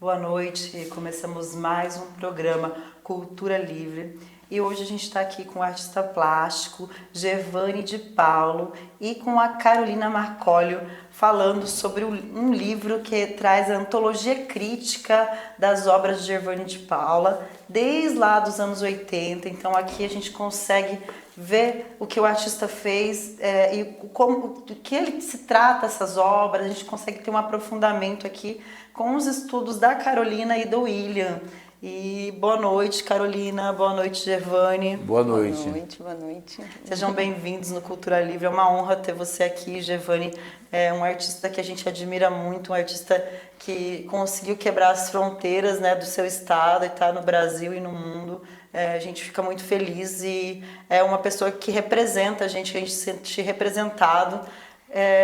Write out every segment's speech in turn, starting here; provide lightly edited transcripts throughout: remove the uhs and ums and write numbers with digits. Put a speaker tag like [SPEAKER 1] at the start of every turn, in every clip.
[SPEAKER 1] Boa noite, começamos mais um programa Cultura Livre e hoje a gente está aqui com o artista plástico Gervani de Paulo e com a Carolina Marcolio falando sobre um livro que traz a antologia crítica das obras de Gervani de Paula desde lá dos anos 80. Então aqui a gente consegue ver o que o artista fez e como do que ele se trata essas obras. A gente consegue ter um aprofundamento aqui com os estudos da Carolina e do William. E boa noite, Carolina, boa noite, Gervani.
[SPEAKER 2] Boa noite.
[SPEAKER 3] Boa noite, boa noite.
[SPEAKER 1] Sejam bem-vindos no Cultura Livre, é uma honra ter você aqui, Gervani. É um artista que a gente admira muito, um artista que conseguiu quebrar as fronteiras, né, do seu estado e está no Brasil e no mundo. A gente fica muito feliz e é uma pessoa que representa a gente se sente representado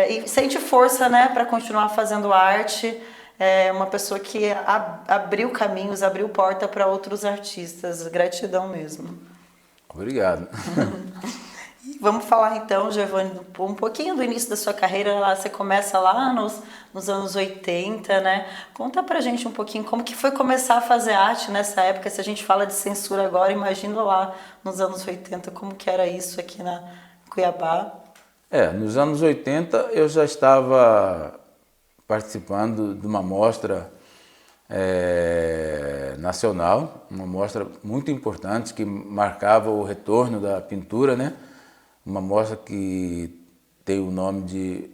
[SPEAKER 1] e sente força, né, para continuar fazendo arte. É uma pessoa que abriu caminhos, abriu porta para outros artistas. Gratidão mesmo.
[SPEAKER 2] Obrigado.
[SPEAKER 1] Vamos falar então, Gervani, um pouquinho do início da sua carreira. Você começa lá nos anos 80, né? Conta pra gente um pouquinho como que foi começar a fazer arte nessa época. Se a gente fala de censura agora, imagina lá nos anos 80, como que era isso aqui na Cuiabá.
[SPEAKER 2] Nos anos 80 eu já estava participando de uma mostra nacional, uma mostra muito importante que marcava o retorno da pintura, né? Uma mostra que tem o nome de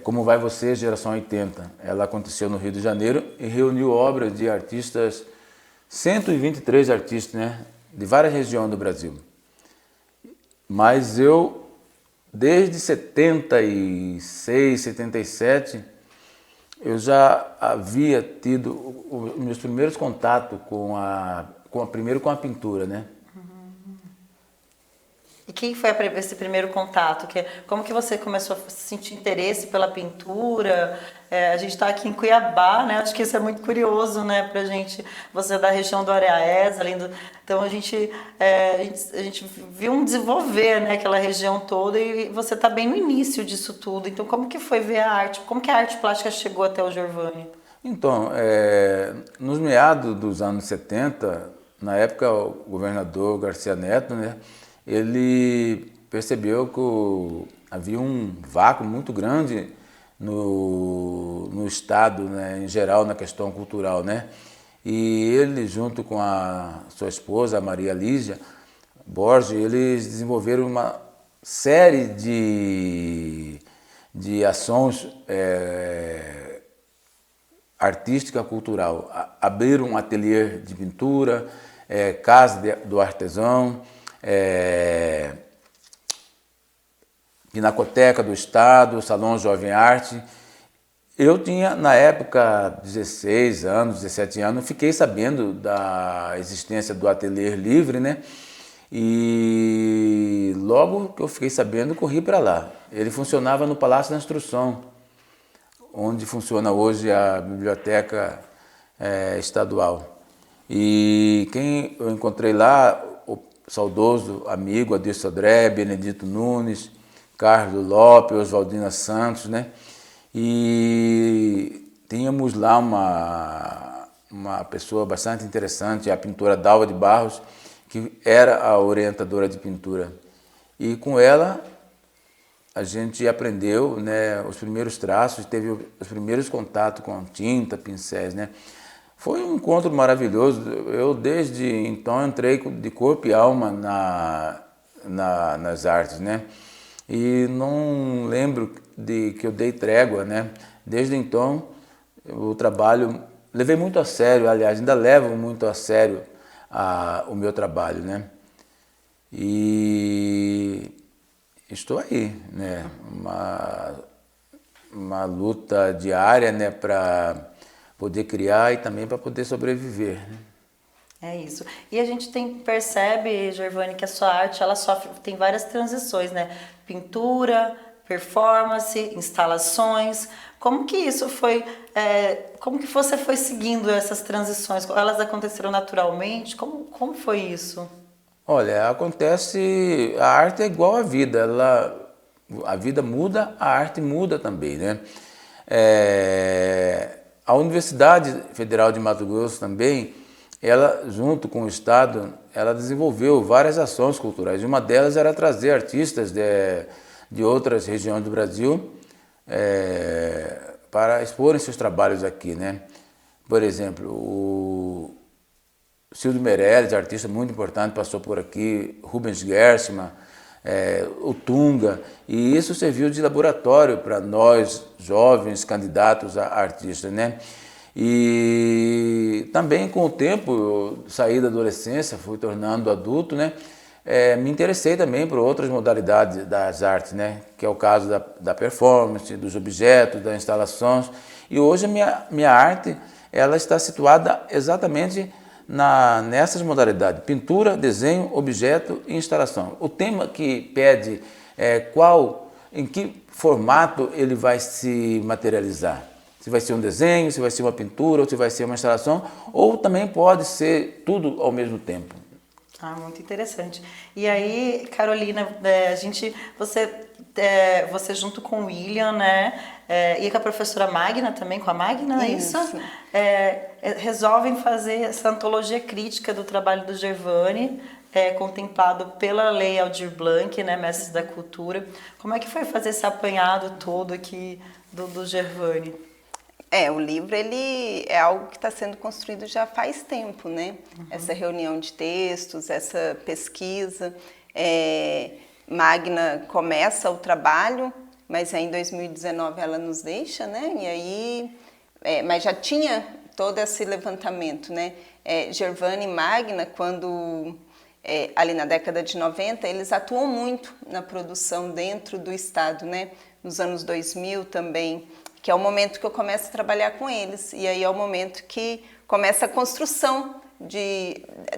[SPEAKER 2] Como Vai Você, Geração 80. Ela aconteceu no Rio de Janeiro e reuniu obras de artistas, 123 artistas, né? De várias regiões do Brasil. Mas eu, desde 76, 77, eu já havia tido os meus primeiros contatos primeiro com a pintura, né?
[SPEAKER 1] E quem foi esse primeiro contato? Como que você começou a sentir interesse pela pintura? A gente está aqui em Cuiabá, né? Acho que isso é muito curioso, né, pra gente. Você é da região do Areaés, então a gente viu um desenvolver, né, aquela região toda, e você está bem no início disso tudo. Então como que foi ver a arte? Como que a arte plástica chegou até o Gervani?
[SPEAKER 2] Então, nos meados dos anos 70, na época o governador Garcia Neto, né, ele percebeu que havia um vácuo muito grande no Estado, né, em geral, na questão cultural, né? E ele, junto com a sua esposa, a Maria Lígia Borges, eles desenvolveram uma série de ações artística cultural. Abriram um ateliê de pintura, casa do artesão, Pinacoteca do Estado, Salão Jovem Arte. Eu tinha, na época, 16 anos, 17 anos, fiquei sabendo da existência do Ateliê Livre, né? E logo que eu fiquei sabendo, corri para lá. Ele funcionava no Palácio da Instrução, onde funciona hoje a Biblioteca Estadual. E quem eu encontrei lá, o saudoso amigo Adir Sodré, Benedito Nunes, Carlos Lopes, Oswaldina Santos, né? E tínhamos lá uma pessoa bastante interessante, a pintora Dalva de Barros, que era a orientadora de pintura. E com ela a gente aprendeu, né, os primeiros traços, teve os primeiros contatos com tinta, pincéis, né? Foi um encontro maravilhoso. Eu, desde então, entrei de corpo e alma nas artes, né? E não lembro de que eu dei trégua, né? Desde então, o trabalho, levei muito a sério, aliás, ainda levo muito a sério o meu trabalho, né? E estou aí, né? Uma luta diária, né, para poder criar e também para poder sobreviver, né?
[SPEAKER 1] É isso. E a gente percebe, Gervani, que a sua arte ela tem várias transições, né? Pintura, performance, instalações. Como que isso foi? Como que você foi seguindo essas transições? Elas aconteceram naturalmente? Como foi isso?
[SPEAKER 2] Olha, acontece, a arte é igual à vida, a vida muda, a arte muda também, né? a Universidade Federal de Mato Grosso também, ela, junto com o Estado, ela desenvolveu várias ações culturais. Uma delas era trazer artistas de outras regiões do Brasil para exporem seus trabalhos aqui, né? Por exemplo, o Cildo Meirelles, artista muito importante, passou por aqui, Rubens Gersma, o Tunga, e isso serviu de laboratório para nós, jovens candidatos a artistas, né? E também com o tempo, eu saí da adolescência, fui tornando adulto, né? Me interessei também por outras modalidades das artes, né? Que é o caso da performance, dos objetos, das instalações. E hoje a minha arte ela está situada exatamente nessas modalidades: pintura, desenho, objeto e instalação. O tema que pede em que formato ele vai se materializar. Se vai ser um desenho, se vai ser uma pintura, ou se vai ser uma instalação, ou também pode ser tudo ao mesmo tempo.
[SPEAKER 1] Ah, muito interessante. E aí, Carolina, você junto com o William, né, e com a professora Magna também, com a Magna, é isso? Resolvem fazer essa antologia crítica do trabalho do Gervani, contemplado pela Lei Aldir Blanc, né, Mestres da Cultura. Como é que foi fazer esse apanhado todo aqui do Gervani?
[SPEAKER 3] O livro ele é algo que está sendo construído já faz tempo, né? Uhum. Essa reunião de textos, essa pesquisa. Magna começa o trabalho, mas em 2019 ela nos deixa, né? E aí, mas já tinha todo esse levantamento, né? Gervani e Magna, quando ali na década de 90, eles atuam muito na produção dentro do Estado, né? Nos anos 2000 também, que é o momento que eu começo a trabalhar com eles. E aí é o momento que começa a construção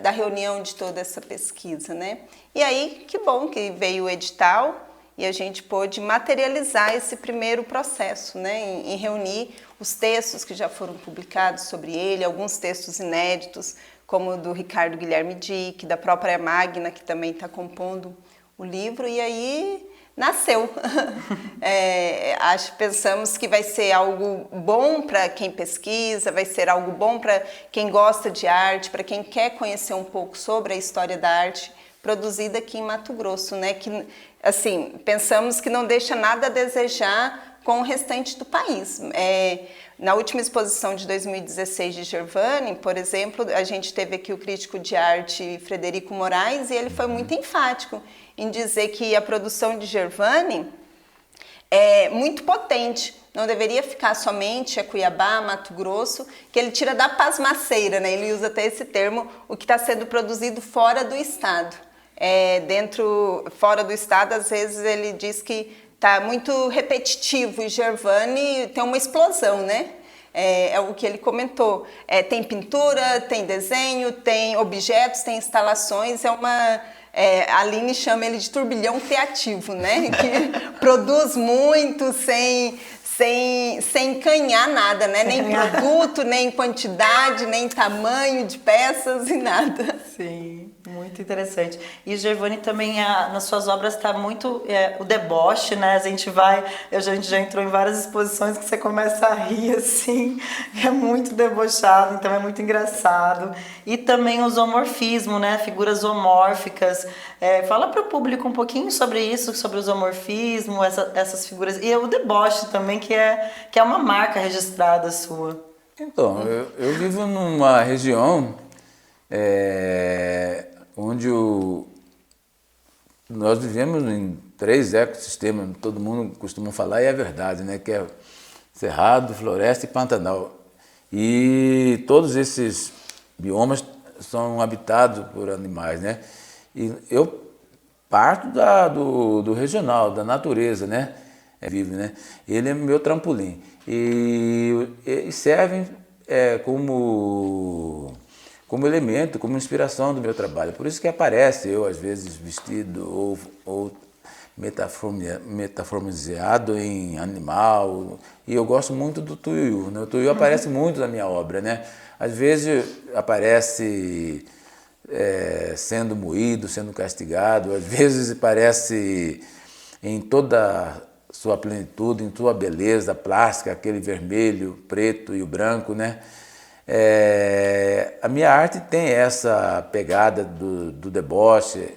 [SPEAKER 3] da reunião de toda essa pesquisa, né? E aí, que bom que veio o edital e a gente pôde materializar esse primeiro processo, né? Em reunir os textos que já foram publicados sobre ele, alguns textos inéditos, como o do Ricardo Guilherme Dick, da própria Magna, que também está compondo o livro, e aí nasceu. Pensamos que vai ser algo bom para quem pesquisa, vai ser algo bom para quem gosta de arte, para quem quer conhecer um pouco sobre a história da arte produzida aqui em Mato Grosso, né? Que, assim, pensamos que não deixa nada a desejar com o restante do país. Na última exposição de 2016 de Gervani, por exemplo, a gente teve aqui o crítico de arte Frederico Moraes, e ele foi muito enfático em dizer que a produção de Gervani é muito potente, não deveria ficar somente a Cuiabá, Mato Grosso, que ele tira da pasmaceira, né? Ele usa até esse termo, o que está sendo produzido fora do Estado. Fora do Estado, às vezes ele diz que está muito repetitivo, e Gervani tem uma explosão, né? É o que ele comentou. Tem pintura, tem desenho, tem objetos, tem instalações, a Aline chama ele de turbilhão criativo, né? Que produz muito sem encanhar nada, né? Nem produto, nem quantidade, nem tamanho de peças e nada.
[SPEAKER 1] Sim, muito interessante. E Gervani também, nas suas obras, está muito o deboche, né? A gente já entrou em várias exposições que você começa a rir, assim, é muito debochado, então é muito engraçado. E também o zoomorfismo, né? Figuras zoomórficas. Fala para o público um pouquinho sobre isso, sobre o zoomorfismo, essas figuras. E o deboche também, que é uma marca registrada sua.
[SPEAKER 2] Então, eu vivo numa região onde nós vivemos em 3 ecossistemas, todo mundo costuma falar, e é verdade, né? Que é Cerrado, Floresta e Pantanal. E todos esses biomas são habitados por animais, né? E eu parto do regional, da natureza, né? Vive, né? Ele é meu trampolim. E servem como elemento, como inspiração do meu trabalho. Por isso que aparece eu, às vezes, vestido ou metaformizado em animal. E eu gosto muito do tuiuiu, né? O tuiuiu aparece muito na minha obra, né? Às vezes aparece sendo moído, sendo castigado. Às vezes aparece em toda sua plenitude, em sua beleza plástica, aquele vermelho, preto e o branco, né? A minha arte tem essa pegada do deboche,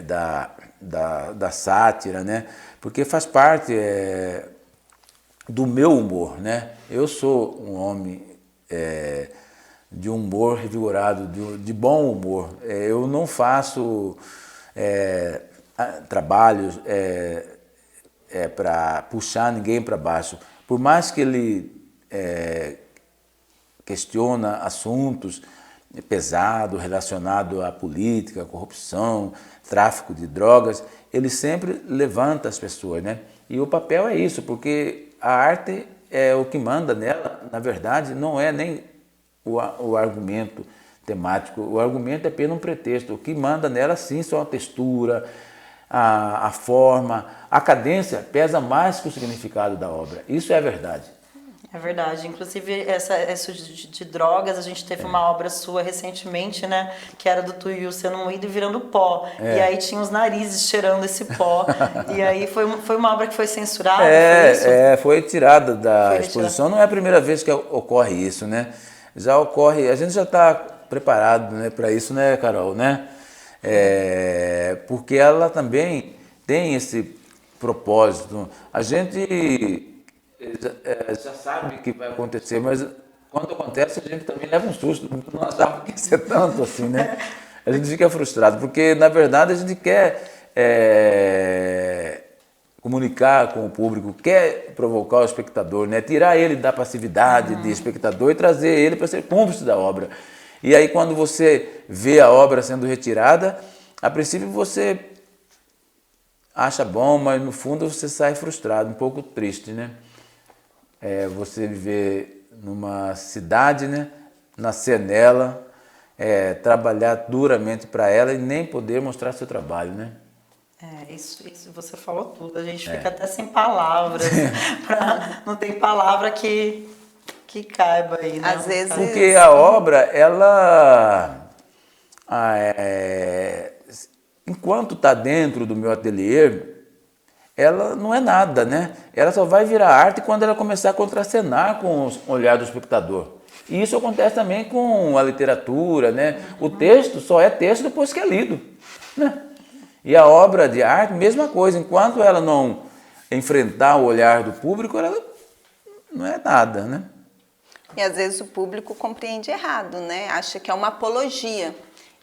[SPEAKER 2] da sátira, né? Porque faz parte do meu humor, né? Eu sou um homem de humor revigorado, de bom humor. Eu não faço trabalhos para puxar ninguém para baixo. Por mais que ele questiona assuntos pesados relacionados à política, à corrupção, tráfico de drogas, ele sempre levanta as pessoas, né? E o papel é isso, porque a arte é o que manda nela, na verdade, não é nem o argumento temático, o argumento é apenas um pretexto. O que manda nela, sim, são a textura, a forma, a cadência pesa mais que o significado da obra. Isso é a verdade.
[SPEAKER 1] É verdade. Inclusive, essa de drogas, a gente teve uma obra sua recentemente, né? Que era do Tuiu sendo moído e virando pó. E aí tinha os narizes cheirando esse pó. E aí foi uma obra que foi censurada, foi isso?
[SPEAKER 2] Foi tirada da exposição. Não é a primeira vez que ocorre isso, né? Já ocorre, a gente já está preparado, né, para isso, né, Carol, né? Porque ela também tem esse propósito. A gente já sabe que vai acontecer, mas quando acontece a gente também leva um susto, não achava que ia ser tanto assim, né? A gente fica frustrado, porque na verdade a gente quer comunicar com o público, quer provocar o espectador, né? Tirar ele da passividade de espectador e trazer ele para ser cúmplice da obra. E aí quando você vê a obra sendo retirada, a princípio você acha bom, mas no fundo você sai frustrado, um pouco triste, né? Você viver numa cidade, né? Nascer nela, trabalhar duramente para ela e nem poder mostrar seu trabalho, né?
[SPEAKER 1] Isso você falou tudo. A gente fica até sem palavras. Não tem palavra que caiba aí, né?
[SPEAKER 3] Às vezes...
[SPEAKER 2] Porque a obra, ela... enquanto está dentro do meu ateliê, ela não é nada, né? Ela só vai virar arte quando ela começar a contracenar com o olhar do espectador. E isso acontece também com a literatura, né? O texto só é texto depois que é lido, né? E a obra de arte, mesma coisa. Enquanto ela não enfrentar o olhar do público, ela não é nada, né?
[SPEAKER 3] E às vezes o público compreende errado, né? Acha que é uma apologia.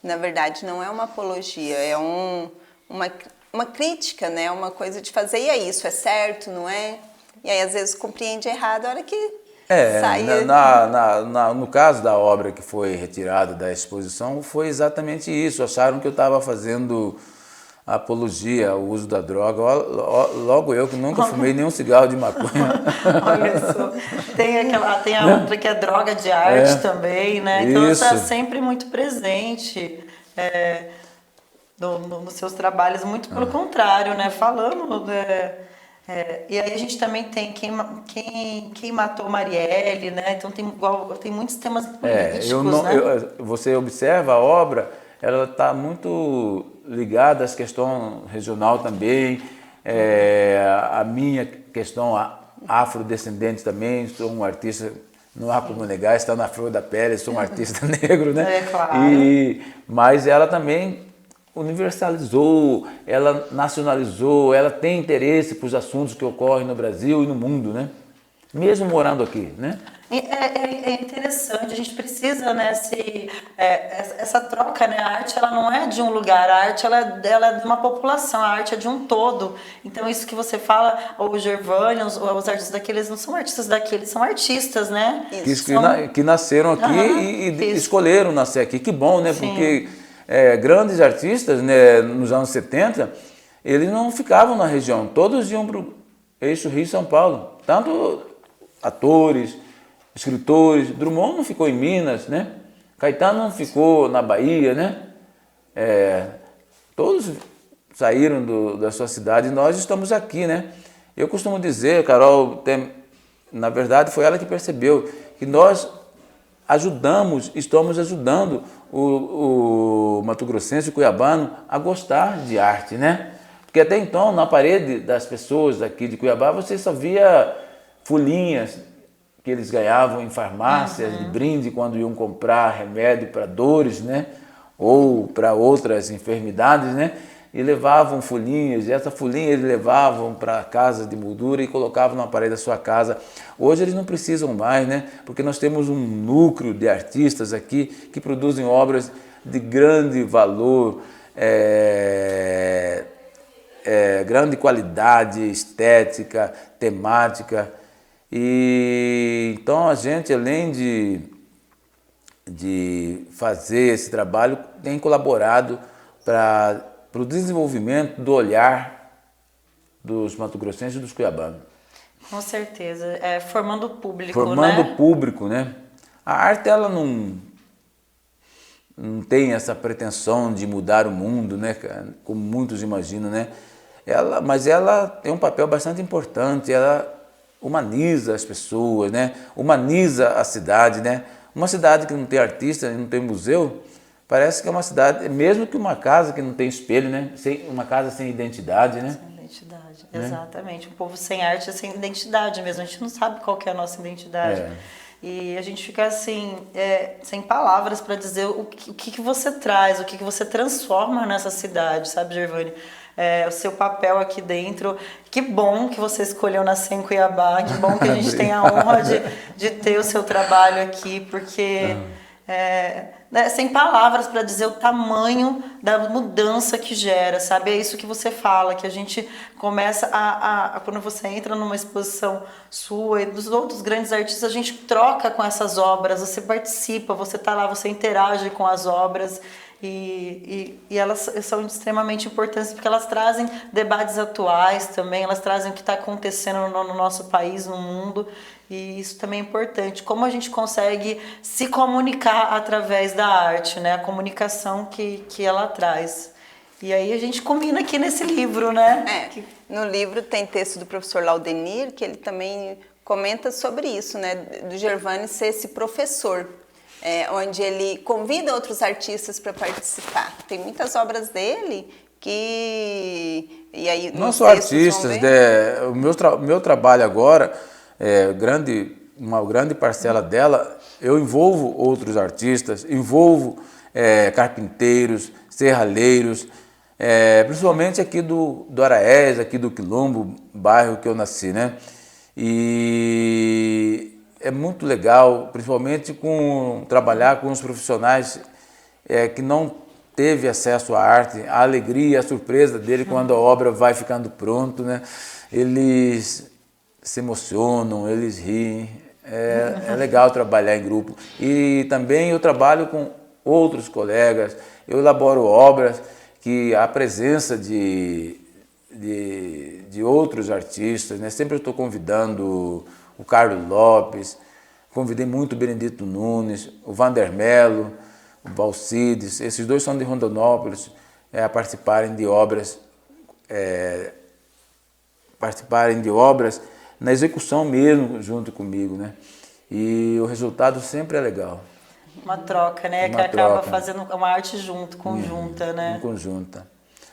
[SPEAKER 3] Na verdade, não é uma apologia, é uma crítica, né? Uma coisa de fazer, e é isso, é certo, não é? E aí, às vezes, compreende errado a hora que sai...
[SPEAKER 2] No caso da obra que foi retirada da exposição, foi exatamente isso. Acharam que eu estava fazendo apologia ao uso da droga. Logo eu, que nunca fumei nenhum cigarro de maconha.
[SPEAKER 1] Olha só. Tem a outra que é droga de arte também, né? Então,
[SPEAKER 2] isso.
[SPEAKER 1] Ela está sempre muito presente nos seus trabalhos, muito pelo contrário, né? Falando... e aí a gente também tem quem matou Marielle, né? Então tem muitos temas políticos, né?
[SPEAKER 2] Você observa a obra, ela está muito ligada às questões regional também, a minha questão afrodescendente também, sou um artista, não há como negar, está na flor da pele, sou um artista negro, né?
[SPEAKER 1] É claro.
[SPEAKER 2] Mas ela também universalizou, ela nacionalizou, ela tem interesse para os assuntos que ocorrem no Brasil e no mundo, né? Mesmo morando aqui, né?
[SPEAKER 1] É interessante, a gente precisa, né, essa troca, né? A arte, ela não é de um lugar, a arte ela é de uma população, a arte é de um todo. Então isso que você fala, o Gervânio, os artistas daqui, eles não são artistas daqui, eles são artistas, né?
[SPEAKER 2] Que nasceram aqui e escolheram nascer aqui, que bom, né?
[SPEAKER 1] Sim.
[SPEAKER 2] Porque grandes artistas, né, nos anos 70, eles não ficavam na região, todos iam para o eixo Rio-São Paulo, tanto atores, escritores. Drummond não ficou em Minas, né? Caetano não ficou na Bahia, né? Todos saíram da sua cidade e nós estamos aqui, né? Eu costumo dizer, Carol, na verdade foi ela que percebeu que nós estamos ajudando o Mato Grossense e o Cuiabano a gostar de arte, né? Porque até então, na parede das pessoas aqui de Cuiabá, você só via folhinhas que eles ganhavam em farmácias de brinde quando iam comprar remédio para dores, né? Ou para outras enfermidades, né? E levavam folhinhas, e essa folhinha eles levavam para a casa de moldura e colocavam na parede da sua casa. Hoje eles não precisam mais, né? Porque nós temos um núcleo de artistas aqui que produzem obras de grande valor, grande qualidade estética, temática. E então a gente, além de fazer esse trabalho, tem colaborado para o desenvolvimento do olhar dos mato-grossenses e dos cuiabanos.
[SPEAKER 1] Com certeza, formando o público,
[SPEAKER 2] Formando
[SPEAKER 1] né?
[SPEAKER 2] o público, né? A arte, ela não tem essa pretensão de mudar o mundo, né? Como muitos imaginam, né? Mas ela tem um papel bastante importante, ela humaniza as pessoas, né? Humaniza a cidade, né? Uma cidade que não tem artista, não tem museu, parece que é uma cidade, mesmo que uma casa que não tem espelho, né? Uma casa sem identidade, né?
[SPEAKER 1] Sem identidade, exatamente. Um povo sem arte é sem identidade mesmo. A gente não sabe qual que é a nossa identidade. E a gente fica assim, sem palavras para dizer o que você traz, o que você transforma nessa cidade, sabe, Gervani? O seu papel aqui dentro. Que bom que você escolheu nascer em Cuiabá, que bom que a gente tem a honra de ter o seu trabalho aqui, porque sem palavras para dizer o tamanho da mudança que gera, sabe? É isso que você fala, que a gente começa quando você entra numa exposição sua e dos outros grandes artistas, a gente troca com essas obras, você participa, você tá lá, você interage com as obras. E elas são extremamente importantes porque elas trazem debates atuais também, elas trazem o que está acontecendo no nosso país, no mundo, e isso também é importante. Como a gente consegue se comunicar através da arte, né? A comunicação que ela traz. E aí a gente combina aqui nesse livro, né?
[SPEAKER 3] No livro tem texto do professor Laudenir, que ele também comenta sobre isso, né? Do Gervani ser esse professor. Onde ele convida outros artistas para participar. Tem muitas obras dele que... E aí,
[SPEAKER 2] não só artistas, o meu trabalho agora, uma grande parcela dela, eu envolvo outros artistas, envolvo carpinteiros, serralheiros, principalmente aqui do Araés, aqui do Quilombo, bairro que eu nasci, né? E é muito legal, principalmente trabalhar com os profissionais que não teve acesso à arte, a alegria, a surpresa dele quando a obra vai ficando pronta, né? Eles se emocionam, eles riem, é legal trabalhar em grupo. E também eu trabalho com outros colegas, eu elaboro obras que a presença de outros artistas, né? Sempre eu estou convidando o Carlos Lopes, convidei muito o Benedito Nunes, o Vandermelo, o Valcides, esses dois são de Rondonópolis, a participarem de obras na execução mesmo, junto comigo, né? E o resultado sempre é legal.
[SPEAKER 1] Uma troca, né? Que acaba fazendo uma arte conjunta, né?
[SPEAKER 2] Conjunta.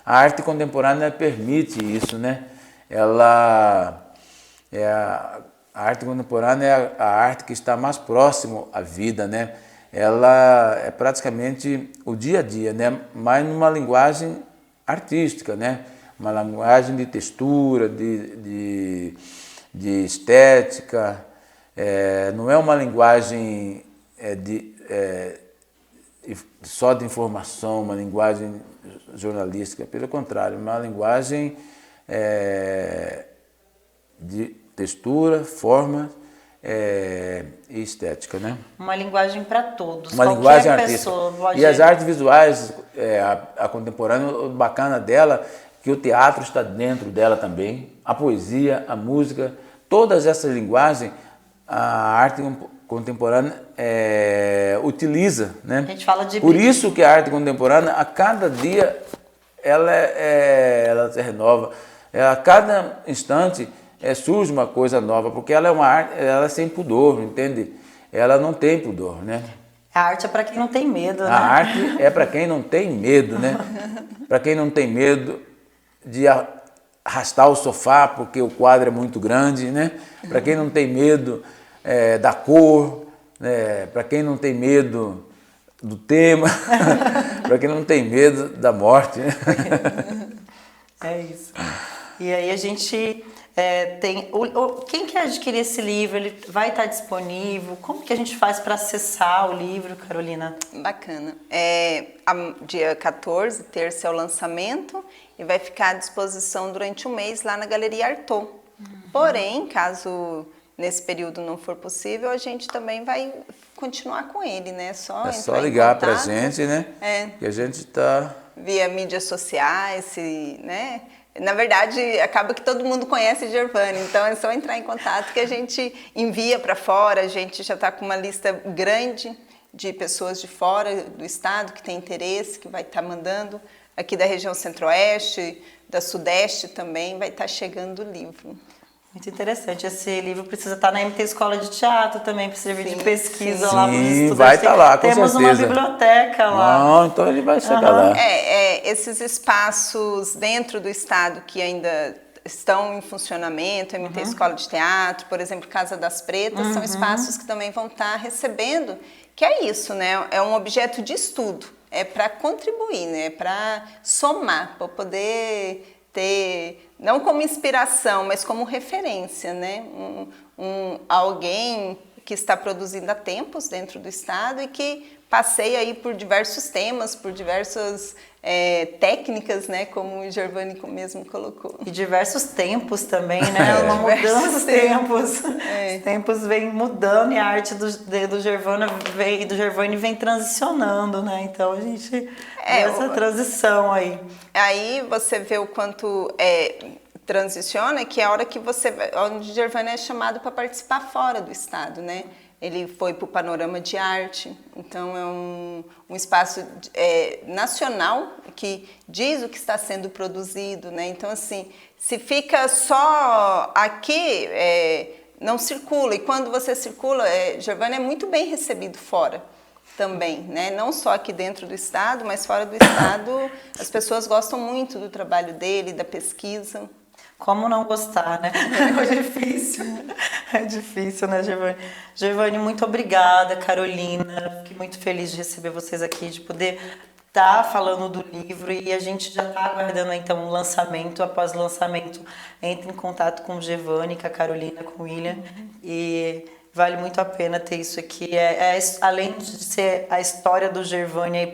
[SPEAKER 2] A arte contemporânea permite isso, né? A arte contemporânea é a arte que está mais próximo à vida, né? Ela é praticamente o dia a dia, né? Mas numa linguagem artística, né? Uma linguagem de textura, de estética. Não é uma linguagem só de informação, uma linguagem jornalística. Pelo contrário, uma linguagem de textura, forma e estética, né?
[SPEAKER 1] Uma linguagem para todos.
[SPEAKER 2] Uma linguagem artística. E as artes visuais, a contemporânea, o bacana dela é que o teatro está dentro dela também, a poesia, a música, todas essas linguagens, a arte contemporânea utiliza, né?
[SPEAKER 1] A gente fala de...
[SPEAKER 2] Por isso que a arte contemporânea, a cada dia, ela se renova. A cada instante surge uma coisa nova, porque ela é uma arte, ela é sem pudor, entende? Ela não tem pudor, né?
[SPEAKER 1] A arte é para quem não tem medo, né?
[SPEAKER 2] A arte é para quem não tem medo, né? Para quem não tem medo, de arrastar o sofá porque o quadro é muito grande, né? Para quem não tem medo da cor, né? Para quem não tem medo do tema, para quem não tem medo da morte. Né?
[SPEAKER 1] É isso. E aí a gente tem... Quem quer adquirir esse livro, ele vai estar disponível? Como que a gente faz para acessar o livro, Carolina?
[SPEAKER 3] Bacana. Dia 14, terça é o lançamento e vai ficar à disposição durante um mês lá na Galeria Artaud. Porém, caso nesse período não for possível, a gente também vai continuar com ele, né?
[SPEAKER 2] É só ligar para a gente, né? Que a gente está...
[SPEAKER 3] Via mídias sociais, né? Na verdade, acaba que todo mundo conhece Gervani, então é só entrar em contato que a gente envia para fora, a gente já está com uma lista grande de pessoas de fora do estado que tem interesse, que vai estar mandando, aqui da região centro-oeste, da sudeste também, vai estar chegando o livro.
[SPEAKER 1] Muito interessante. Esse livro precisa estar na MT Escola de Teatro também, para servir de pesquisa
[SPEAKER 3] sim.
[SPEAKER 1] lá para os estudantes.
[SPEAKER 2] Vai estar lá, com
[SPEAKER 1] Temos
[SPEAKER 2] certeza.
[SPEAKER 1] Uma biblioteca lá.
[SPEAKER 2] Não, então ele vai chegar lá.
[SPEAKER 3] Esses espaços dentro do estado que ainda estão em funcionamento, MT Escola de Teatro, por exemplo, Casa das Pretas, são espaços que também vão estar recebendo, que é isso, né? É um objeto de estudo, é para contribuir, né? É para somar, para poder ter, não como inspiração, mas como referência, né? Alguém que está produzindo há tempos dentro do estado e que passeia aí por diversos temas, por diversas técnicas, né? Como o Gervani mesmo colocou.
[SPEAKER 1] E diversos tempos também, né? Uma mudança dos tempos. Os tempos vêm mudando e a arte do Gervani vem transicionando, né? Então a gente vê essa transição aí.
[SPEAKER 3] Aí você vê o quanto transiciona, que é a hora que onde Gervani é chamado para participar fora do estado, né? Ele foi para o Panorama de Arte, então é um espaço nacional que diz o que está sendo produzido, né? Então, assim, se fica só aqui, não circula. E quando você circula, Gervani é muito bem recebido fora também, né? Não só aqui dentro do estado, mas fora do estado, as pessoas gostam muito do trabalho dele, da pesquisa.
[SPEAKER 1] Como não gostar, né? É difícil, né, Gervani? Gervani, muito obrigada, Carolina. Fiquei muito feliz de receber vocês aqui, de poder estar falando do livro e a gente já está aguardando então o lançamento. Após o lançamento, entre em contato com o Gervani, com a Carolina, com o William e vale muito a pena ter isso aqui. Além de ser a história do Gervani aí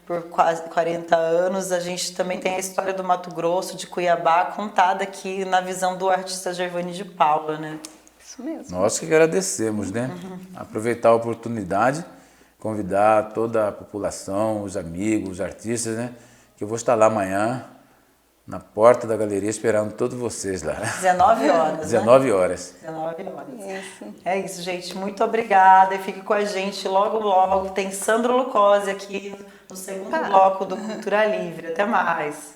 [SPEAKER 1] por quase 40 anos, a gente também tem a história do Mato Grosso, de Cuiabá, contada aqui na visão do artista Gervani de Paula, né?
[SPEAKER 3] Isso mesmo.
[SPEAKER 2] Nós que agradecemos, né? Aproveitar a oportunidade, convidar toda a população, os amigos, os artistas, né? Que eu vou estar lá amanhã, na porta da galeria, esperando todos vocês lá.
[SPEAKER 1] 19 horas,
[SPEAKER 2] 19 horas.
[SPEAKER 1] 19 horas.
[SPEAKER 3] Isso.
[SPEAKER 1] É isso, gente. Muito obrigada. E fique com a gente logo, logo. Tem Sandro Lucozzi aqui no segundo bloco do Cultura Livre. Até mais.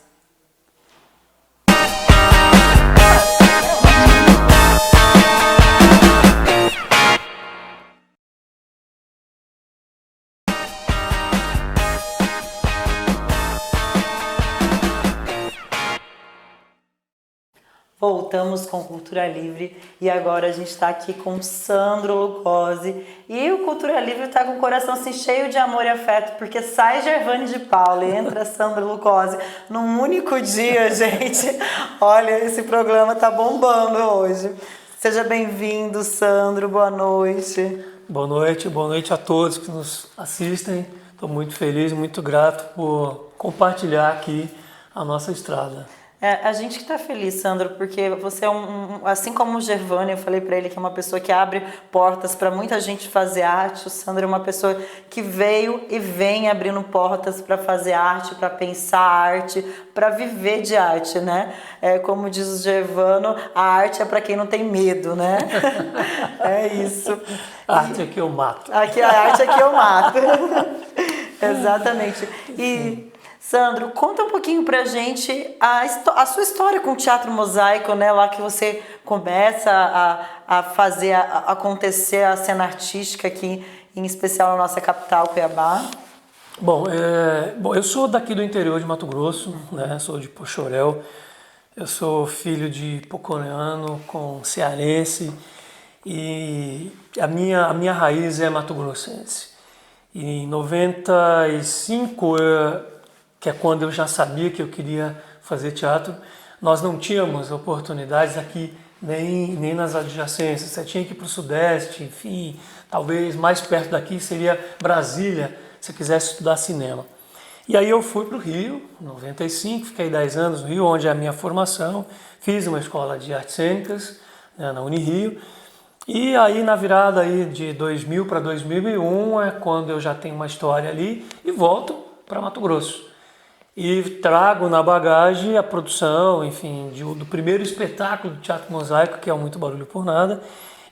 [SPEAKER 1] Voltamos com Cultura Livre e agora a gente está aqui com o Sandro Lucozzi e o Cultura Livre está com o coração assim cheio de amor e afeto porque sai Gervani de Paula e entra Sandro Lucozzi num único dia, gente. Olha, esse programa tá bombando hoje. Seja bem-vindo, Sandro, boa noite.
[SPEAKER 4] Boa noite a todos que nos assistem. Estou muito feliz, muito grato por compartilhar aqui a nossa estrada.
[SPEAKER 1] A gente que tá feliz, Sandro, porque você é assim como o Gervani, eu falei para ele que é uma pessoa que abre portas para muita gente fazer arte. O Sandro é uma pessoa que veio e vem abrindo portas para fazer arte, para pensar arte, para viver de arte, né? Como diz o Gervano, a arte é para quem não tem medo, né? É isso.
[SPEAKER 4] A arte é que eu mato.
[SPEAKER 1] A arte é que eu mato. Exatamente. E Sandro, conta um pouquinho pra gente a sua história com o Teatro Mosaico, né? Lá que você começa a fazer acontecer a cena artística aqui, em especial na nossa capital, Cuiabá.
[SPEAKER 4] Bom, eu sou daqui do interior de Mato Grosso, né? Sou de Poxoréu Eu sou filho de poconeano com cearense e a minha raiz é mato-grossense. E em 95, que é quando eu já sabia que eu queria fazer teatro, nós não tínhamos oportunidades aqui nem nas adjacências. Você tinha que ir para o Sudeste, enfim, talvez mais perto daqui seria Brasília, se quisesse estudar cinema. E aí eu fui para o Rio, em 95, fiquei 10 anos no Rio, onde é a minha formação, fiz uma escola de artes cênicas, né, na Unirio, e aí na virada aí de 2000 para 2001 é quando eu já tenho uma história ali e volto para Mato Grosso. E trago na bagagem a produção, enfim, do primeiro espetáculo do Teatro Mosaico, que é o Muito Barulho por Nada.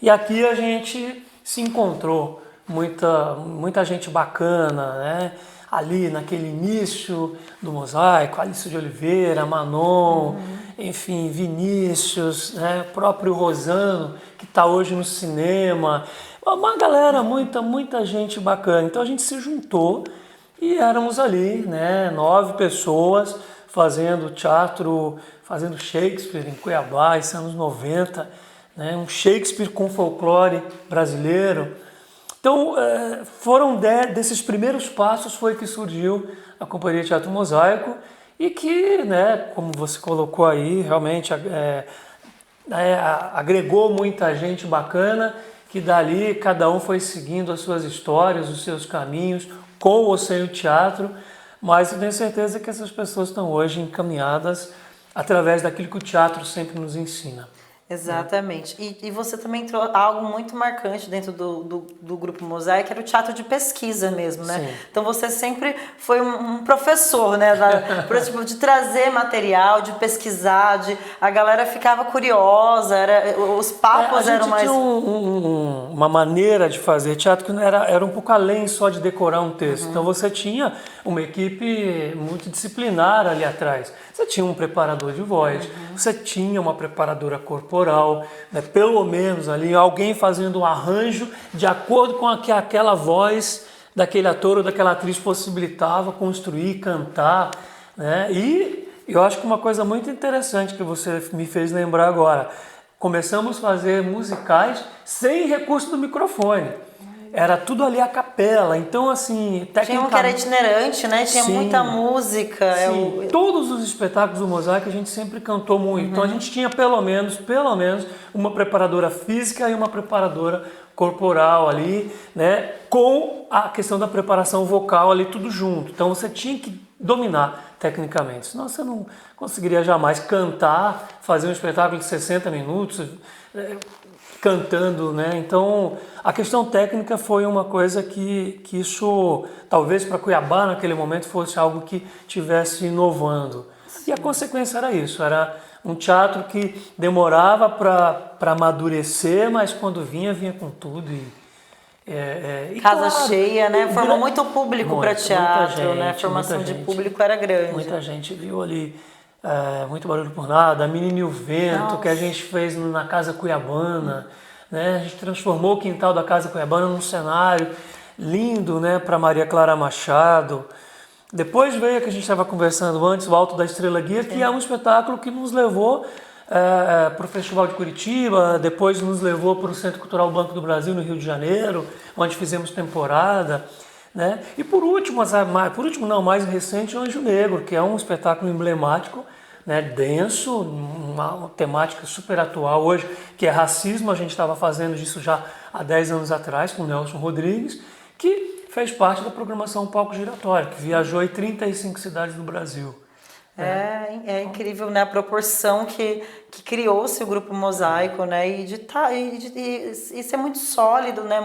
[SPEAKER 4] E aqui a gente se encontrou, muita gente bacana, né? Ali naquele início do Mosaico, Alice de Oliveira, Manon, enfim, Vinícius, né? O próprio Rosano, que está hoje no cinema. Uma galera, muita gente bacana. Então a gente se juntou e éramos ali, né, 9 pessoas fazendo teatro, fazendo Shakespeare em Cuiabá, esses anos 90, né, um Shakespeare com folclore brasileiro. Então, desses primeiros passos foi que surgiu a Companhia Teatro Mosaico e que, né, como você colocou aí, realmente agregou muita gente bacana, que dali cada um foi seguindo as suas histórias, os seus caminhos, com ou sem o teatro, mas eu tenho certeza que essas pessoas estão hoje encaminhadas através daquilo que o teatro sempre nos ensina.
[SPEAKER 1] Exatamente. E você também trouxe algo muito marcante dentro do Grupo Mosaico, que era o teatro de pesquisa mesmo, né?
[SPEAKER 4] Sim.
[SPEAKER 1] Então você sempre foi um professor, né? Tipo, de trazer material, de pesquisar, a galera ficava curiosa, os papos eram mais...
[SPEAKER 4] A gente tinha uma maneira de fazer teatro que era um pouco além só de decorar um texto. Então você tinha uma equipe multidisciplinar ali atrás. Você tinha um preparador de voz, você tinha uma preparadora corporal, né? Pelo menos ali alguém fazendo um arranjo de acordo com que aquela voz daquele ator ou daquela atriz possibilitava construir, cantar, né? E eu acho que uma coisa muito interessante que você me fez lembrar agora, começamos a fazer musicais sem recurso do microfone. Era tudo ali a capela, então assim...
[SPEAKER 1] Tinha um que era itinerante, né? Tinha muita música.
[SPEAKER 4] Sim, todos os espetáculos do Mosaico a gente sempre cantou muito. Então a gente tinha pelo menos uma preparadora física e uma preparadora corporal ali, né? Com a questão da preparação vocal ali tudo junto. Então você tinha que dominar tecnicamente, senão você não conseguiria jamais cantar, fazer um espetáculo de 60 minutos... cantando, né? Então a questão técnica foi uma coisa que isso talvez para Cuiabá naquele momento fosse algo que tivesse inovando. Sim. E a consequência era isso, era um teatro que demorava para amadurecer, mas quando vinha com tudo e
[SPEAKER 1] casa
[SPEAKER 4] claro,
[SPEAKER 1] cheia, né? Formou muito público para teatro, né? A formação de público era grande.
[SPEAKER 4] Muita gente viu ali. Muito Barulho por Nada, A Menina e o Vento, Nossa. Que a gente fez na Casa Cuiabana, né? A gente transformou o quintal da Casa Cuiabana num cenário lindo, né, para Maria Clara Machado. Depois veio que a gente estava conversando antes, o Alto da Estrela Guia, que é um espetáculo que nos levou para o Festival de Curitiba, depois nos levou para o Centro Cultural Banco do Brasil, no Rio de Janeiro, onde fizemos temporada. Né? E por último, mais recente, o Anjo Negro, que é um espetáculo emblemático, né, denso, uma temática super atual hoje, que é racismo. A gente estava fazendo isso já há 10 anos atrás com o Nelson Rodrigues, que fez parte da programação Palco Giratório, que viajou em 35 cidades do Brasil.
[SPEAKER 1] É incrível, né, a proporção que criou-se o Grupo Mosaico, né, e ser muito sólido, né,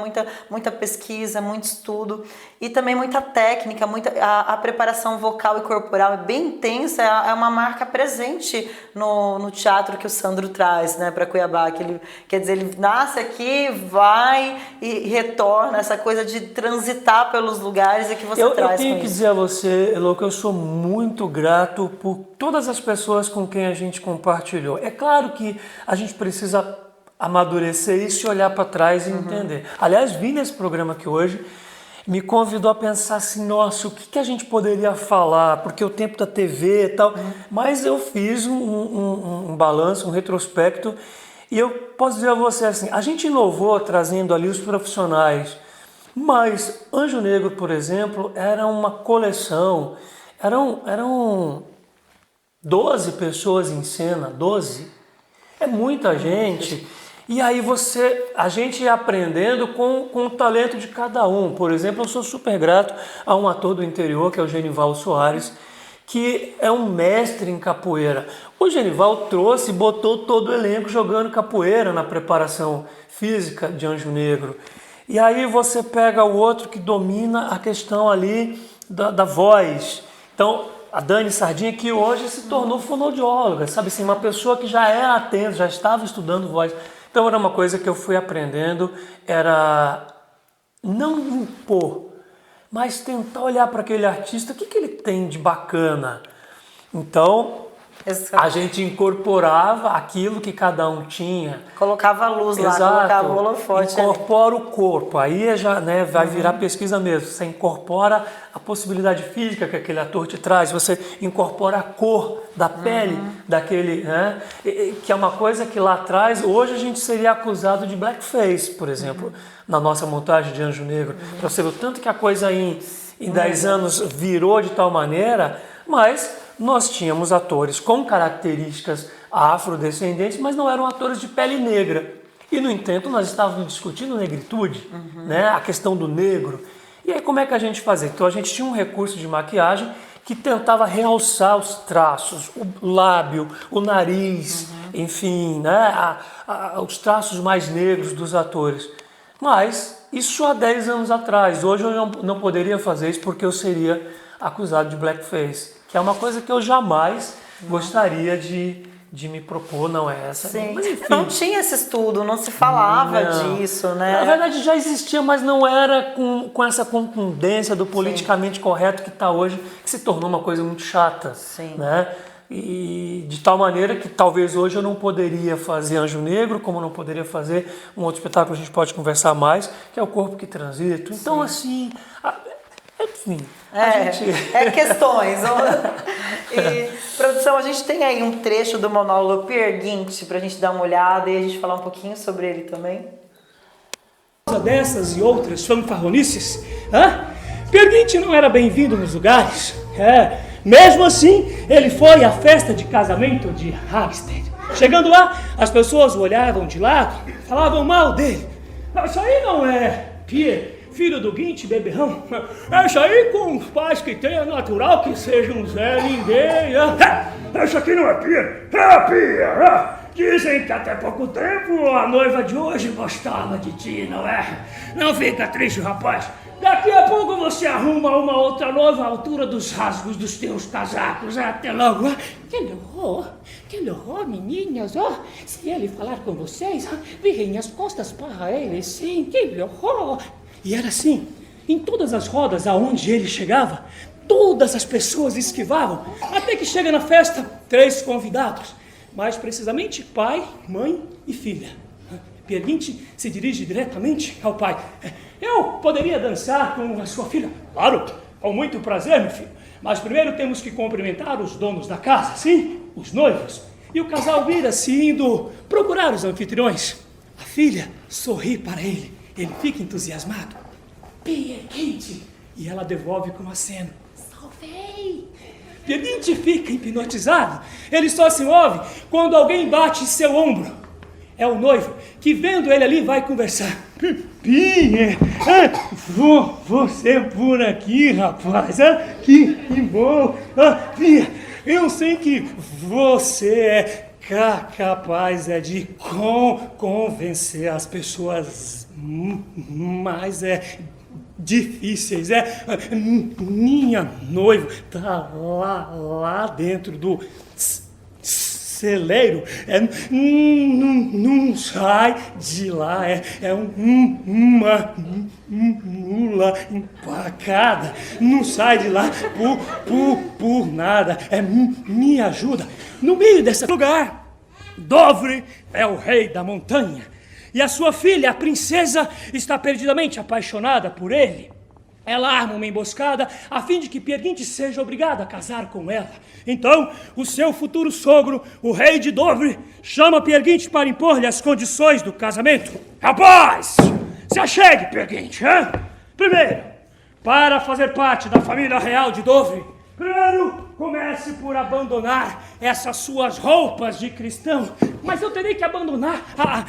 [SPEAKER 1] muita pesquisa, muito estudo e também muita técnica, a preparação vocal e corporal é bem intensa, é uma marca presente no teatro que o Sandro traz, né, para Cuiabá, que ele nasce aqui, vai e retorna, essa coisa de transitar pelos lugares e que você traz.
[SPEAKER 4] Eu tenho que dizer a você, Elô, que eu sou muito grato por todas as pessoas com quem a gente compartilhou. É claro que a gente precisa amadurecer isso e olhar para trás e entender. Aliás, vim nesse programa aqui hoje me convidou a pensar assim, nossa, o que a gente poderia falar? Porque o tempo da TV e tal. Mas eu fiz um balanço, um retrospecto, e eu posso dizer a você assim, a gente inovou trazendo ali os profissionais, mas Anjo Negro, por exemplo, era uma coleção, eram 12 pessoas em cena, 12. É muita gente. E aí a gente ia aprendendo com o talento de cada um. Por exemplo, eu sou super grato a um ator do interior, que é o Genival Soares, que é um mestre em capoeira. O Genival trouxe e botou todo o elenco jogando capoeira na preparação física de Anjo Negro. E aí você pega o outro que domina a questão ali da voz. Então, a Dani Sardinha, que hoje se tornou fonoaudióloga, sabe assim, uma pessoa que já era atenta, já estava estudando voz. Então era uma coisa que eu fui aprendendo, era não impor, mas tentar olhar para aquele artista, o que ele tem de bacana. Então, a gente incorporava aquilo que cada um tinha.
[SPEAKER 1] Colocava a luz lá, colocava o holofote.
[SPEAKER 4] Incorpora o corpo, aí já vai virar pesquisa mesmo. Você incorpora a possibilidade física que aquele ator te traz, você incorpora a cor da pele daquele, né? Que é uma coisa que lá atrás, hoje a gente seria acusado de blackface, por exemplo, na nossa montagem de Anjo Negro. Para você ver o tanto que a coisa em 10 anos virou de tal maneira, mas nós tínhamos atores com características afrodescendentes, mas não eram atores de pele negra. E, no entanto, nós estávamos discutindo negritude, né? A questão do negro. E aí, como é que a gente fazia? Então, a gente tinha um recurso de maquiagem que tentava realçar os traços, o lábio, o nariz, enfim, né? Os traços mais negros dos atores. Mas isso há 10 anos atrás. Hoje eu não poderia fazer isso porque eu seria acusado de blackface, que é uma coisa que eu jamais gostaria de me propor, não é essa.
[SPEAKER 1] Sim.
[SPEAKER 4] Mas, enfim,
[SPEAKER 1] não tinha esse estudo, não se falava disso, né?
[SPEAKER 4] Na verdade já existia, mas não era com essa contundência do politicamente correto que está hoje, que se tornou uma coisa muito chata.
[SPEAKER 1] Sim.
[SPEAKER 4] Né? E de tal maneira que talvez hoje eu não poderia fazer Anjo Negro, como não poderia fazer um outro espetáculo, a gente pode conversar mais, que é o Corpo que Transita. Então, assim, enfim,
[SPEAKER 1] questões. E, produção, a gente tem aí um trecho do monólogo Peer Gynt pra gente dar uma olhada e a gente falar um pouquinho sobre ele também.
[SPEAKER 5] Dessas e outras fanfarronices, Peer Gynt não era bem-vindo nos lugares. Mesmo assim, ele foi à festa de casamento de Hagstead. Chegando lá, as pessoas o olhavam de lado, falavam mal dele. Isso aí não é Peer, filho do Gynt beberrão. Isso aí com os pais que tem é natural que seja um Zé Ninguém. Isso aqui não é Peer, é Peer. Dizem que até pouco tempo a noiva de hoje gostava de ti, não é? Não fica triste, rapaz. Daqui a pouco você arruma uma outra noiva à altura dos rasgos dos teus casacos. Até logo. Que horror, meninas. Se ele falar com vocês, virem as costas para ele, sim. Que horror. E era assim, em todas as rodas aonde ele chegava, todas as pessoas esquivavam, até que chega na festa 3 convidados, mais precisamente pai, mãe e filha. Peer Gynt se dirige diretamente ao pai. Eu poderia dançar com a sua filha? Claro, com muito prazer, meu filho. Mas primeiro temos que cumprimentar os donos da casa, sim, os noivos. E o casal vira-se indo procurar os anfitriões. A filha sorri para ele. Ele fica entusiasmado. Peer Gynt. E ela devolve com aceno. Salvei. Peer Gynt fica hipnotizado. Ele só se move quando alguém bate em seu ombro. É o noivo que, vendo ele ali, vai conversar. Peer, você por aqui, rapaz. Que bom. Peer, eu sei que você é capaz de convencer as pessoas mais difíceis. Minha noiva tá lá dentro do celeiro, não sai de lá, uma mula empacada, não sai de lá por nada, me ajuda. No meio desse lugar, Dovre é o rei da montanha, e a sua filha, a princesa, está perdidamente apaixonada por ele. ela arma uma emboscada a fim de que Peer Gynt seja obrigado a casar com ela. Então, o seu futuro sogro, o rei de Dovre, chama Peer Gynt para impor-lhe as condições do casamento. Rapaz, se achegue, Peer Gynt, hein? Primeiro, para fazer parte da família real de Dovre, primeiro, comece por abandonar essas suas roupas de cristão. Mas eu terei que abandonar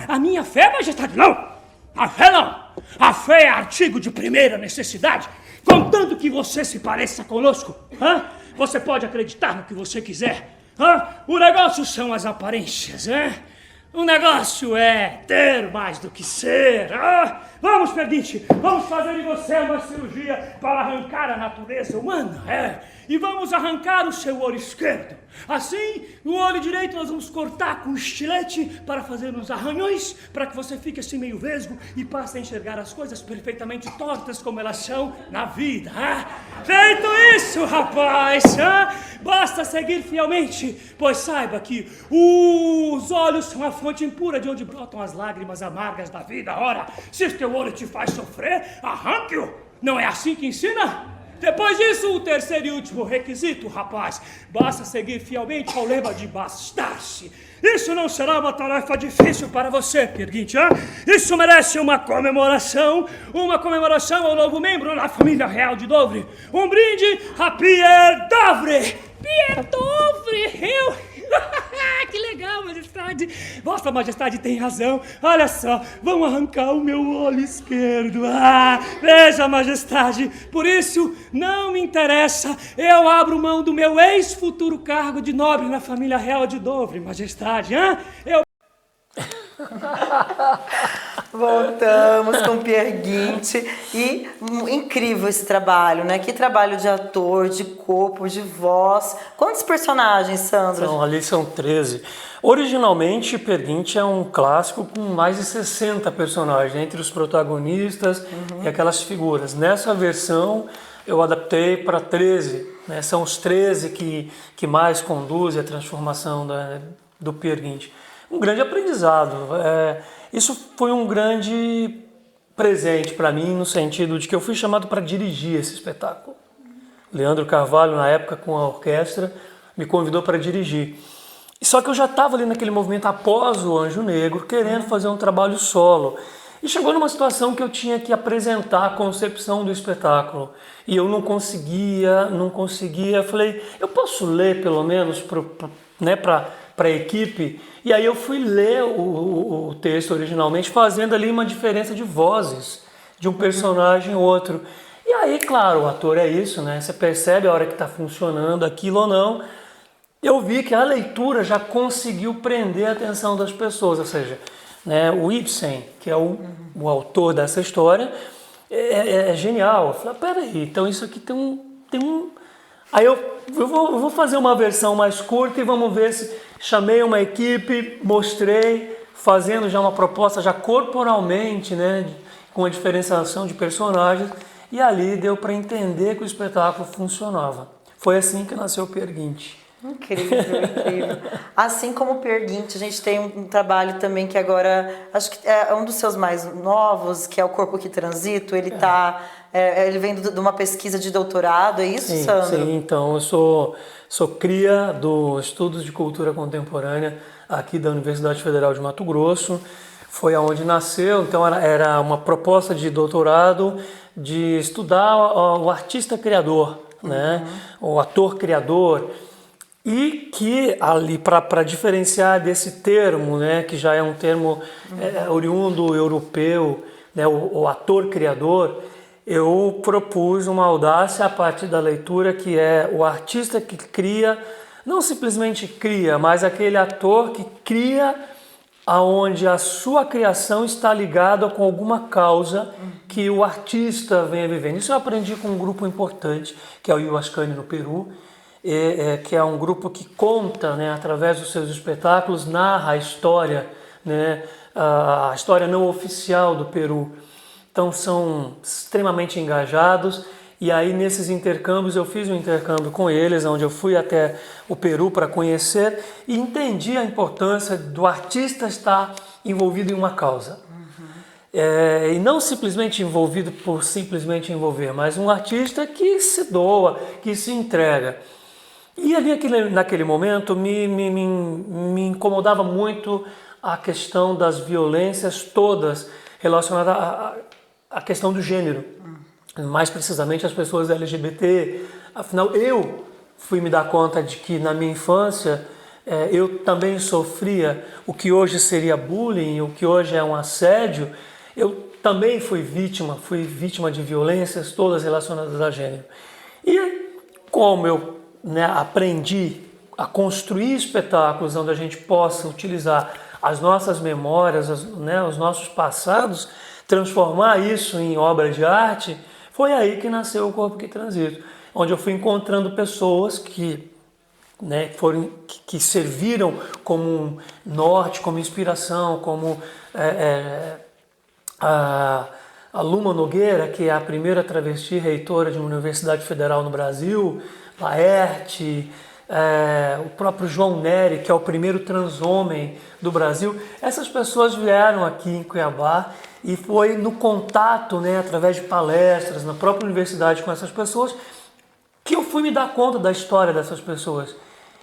[SPEAKER 5] a minha fé, majestade? Não! A fé não! A fé é artigo de primeira necessidade. Contanto que você se pareça conosco, hã? Você pode acreditar no que você quiser. Hã? O negócio são as aparências, hein? O negócio é ter mais do que ser. Vamos, Peer Gynt, vamos fazer de você uma cirurgia para arrancar a natureza humana. E vamos arrancar o seu olho esquerdo. Assim, o olho direito nós vamos cortar com um estilete para fazer uns arranhões, para que você fique assim meio vesgo e passe a enxergar as coisas perfeitamente tortas como elas são na vida. Feito isso, rapaz, basta seguir fielmente, pois saiba que os olhos são a fonte impura de onde brotam as lágrimas amargas da vida. Ora, se o teu olho te faz sofrer, arranque-o. Não é assim que ensina? Depois disso, o terceiro e último requisito, rapaz, basta seguir fielmente ao lema de bastar-se. Isso não será uma tarefa difícil para você, Peer Gynt, Isso merece uma comemoração ao novo membro da família real de Dovre. Um brinde a Pierre Dovre. Pierre Dovre, que legal, majestade. Vossa majestade tem razão. Olha só, vão arrancar o meu olho esquerdo. Veja, majestade, por isso não me interessa. Eu abro mão do meu ex-futuro cargo de nobre na família real de Dovre, majestade.
[SPEAKER 1] Voltamos com Peer Gynt e incrível esse trabalho, né? Que trabalho de ator, de corpo, de voz. Quantos personagens, Sandro?
[SPEAKER 4] Então, ali são 13. Originalmente, Peer Gynt é um clássico com mais de 60 personagens, entre os protagonistas e aquelas figuras. Nessa versão, eu adaptei para 13. Né? São os 13 que mais conduzem a transformação do Peer Gynt. Um grande aprendizado. Isso foi um grande presente para mim, no sentido de que eu fui chamado para dirigir esse espetáculo. Leandro Carvalho, na época, com a orquestra, me convidou para dirigir. Só que eu já estava ali naquele movimento após o Anjo Negro, querendo fazer um trabalho solo. E chegou numa situação que eu tinha que apresentar a concepção do espetáculo. E eu não conseguia. Falei, eu posso ler pelo menos para a equipe? E aí eu fui ler o texto originalmente, fazendo ali uma diferença de vozes de um personagem ou outro. E aí, claro, o ator é isso, né? Você percebe a hora que está funcionando aquilo ou não. Eu vi que a leitura já conseguiu prender a atenção das pessoas, ou seja, né, o Ibsen, que é o autor dessa história, é genial. Eu falei, peraí, então isso aqui tem um... Aí eu vou fazer uma versão mais curta e vamos ver se... Chamei uma equipe, mostrei, fazendo já uma proposta já corporalmente, né, com a diferenciação de personagens, e ali deu para entender que o espetáculo funcionava. Foi assim que nasceu o Peer Gynt.
[SPEAKER 1] Incrível, incrível. Assim como o Peer Gynt, a gente tem um trabalho também que agora, acho que é um dos seus mais novos, que é o Corpo que Transito. Ele ele vem de uma pesquisa de doutorado, é isso,
[SPEAKER 4] sim,
[SPEAKER 1] Sandro?
[SPEAKER 4] Sim, então eu sou cria do Estudos de Cultura Contemporânea aqui da Universidade Federal de Mato Grosso. Foi aonde nasceu, então era uma proposta de doutorado de estudar o artista criador, né? O ator criador. E que ali, para diferenciar desse termo, né, que já é um termo oriundo europeu, né, o ator criador, eu propus uma audácia a partir da leitura, que é o artista que cria, não simplesmente cria, mas aquele ator que cria aonde a sua criação está ligada com alguma causa que o artista vem vivendo. Isso eu aprendi com um grupo importante, que é o Ihuascani no Peru, que é um grupo que conta, né, através dos seus espetáculos, narra a história, né, a história não oficial do Peru. Então são extremamente engajados, e aí nesses intercâmbios eu fiz um intercâmbio com eles, onde eu fui até o Peru para conhecer e entendi a importância do artista estar envolvido em uma causa. E não simplesmente envolvido por simplesmente envolver, mas um artista que se doa, que se entrega. E ali naquele momento me incomodava muito a questão das violências todas relacionadas à questão do gênero. Mais precisamente as pessoas LGBT. Afinal, eu fui me dar conta de que na minha infância eu também sofria o que hoje seria bullying, o que hoje é um assédio. Eu também fui vítima de violências todas relacionadas a gênero. E como eu aprendi a construir espetáculos onde a gente possa utilizar as nossas memórias, os nossos passados, transformar isso em obra de arte, foi aí que nasceu o Corpo que Transito, onde eu fui encontrando pessoas que serviram como um norte, como inspiração, como a Luma Nogueira, que é a primeira travesti reitora de uma universidade federal no Brasil, Laerte, o próprio João Nery, que é o primeiro transhomem do Brasil. Essas pessoas vieram aqui em Cuiabá e foi no contato, através de palestras, na própria universidade com essas pessoas, que eu fui me dar conta da história dessas pessoas.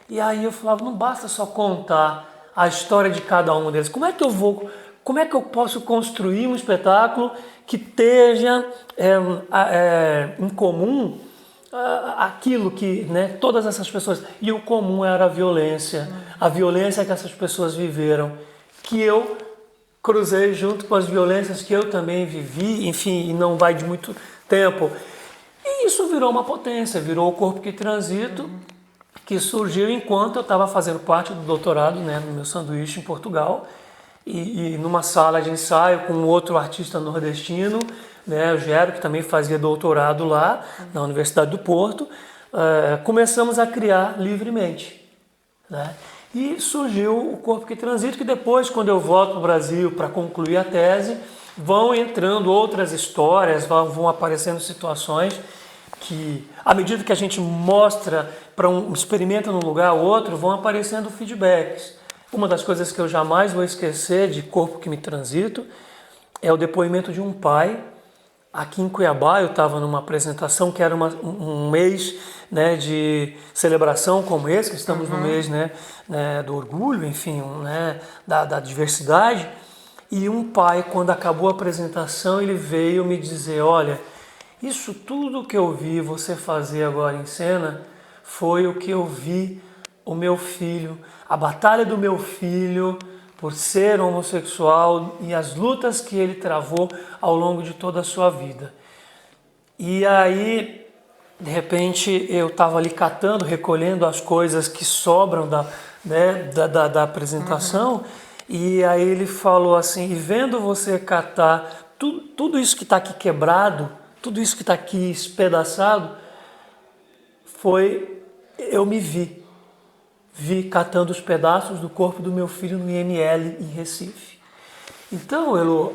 [SPEAKER 4] E aí eu falava, não basta só contar a história de cada um deles. Como é que eu posso construir um espetáculo que esteja em comum aquilo que todas essas pessoas... E o comum era a violência que essas pessoas viveram, que eu cruzei junto com as violências que eu também vivi, enfim, e não vai de muito tempo. E isso virou uma potência, virou o Corpo que Transito, que surgiu enquanto eu estava fazendo parte do doutorado, no meu sanduíche em Portugal, e numa sala de ensaio com outro artista nordestino, o Gero, que também fazia doutorado lá na Universidade do Porto, começamos a criar livremente. E surgiu o Corpo que Transito, que depois, quando eu volto para o Brasil para concluir a tese, vão entrando outras histórias, vão aparecendo situações que, à medida que a gente mostra para experimenta num lugar ou outro, vão aparecendo feedbacks. Uma das coisas que eu jamais vou esquecer de Corpo que me Transito é o depoimento de um pai. Aqui em Cuiabá eu estava numa apresentação que era um mês de celebração como esse, que estamos no mês do orgulho, enfim, da diversidade. E um pai, quando acabou a apresentação, ele veio me dizer, olha, isso tudo que eu vi você fazer agora em cena foi o que eu vi o meu filho, a batalha do meu filho por ser homossexual e as lutas que ele travou ao longo de toda a sua vida. E aí, de repente, eu estava ali catando, recolhendo as coisas que sobram da apresentação, e aí ele falou assim, e vendo você catar tudo isso que está aqui quebrado, tudo isso que está aqui espedaçado, eu me vi catando os pedaços do corpo do meu filho no IML em Recife. Então, Elô,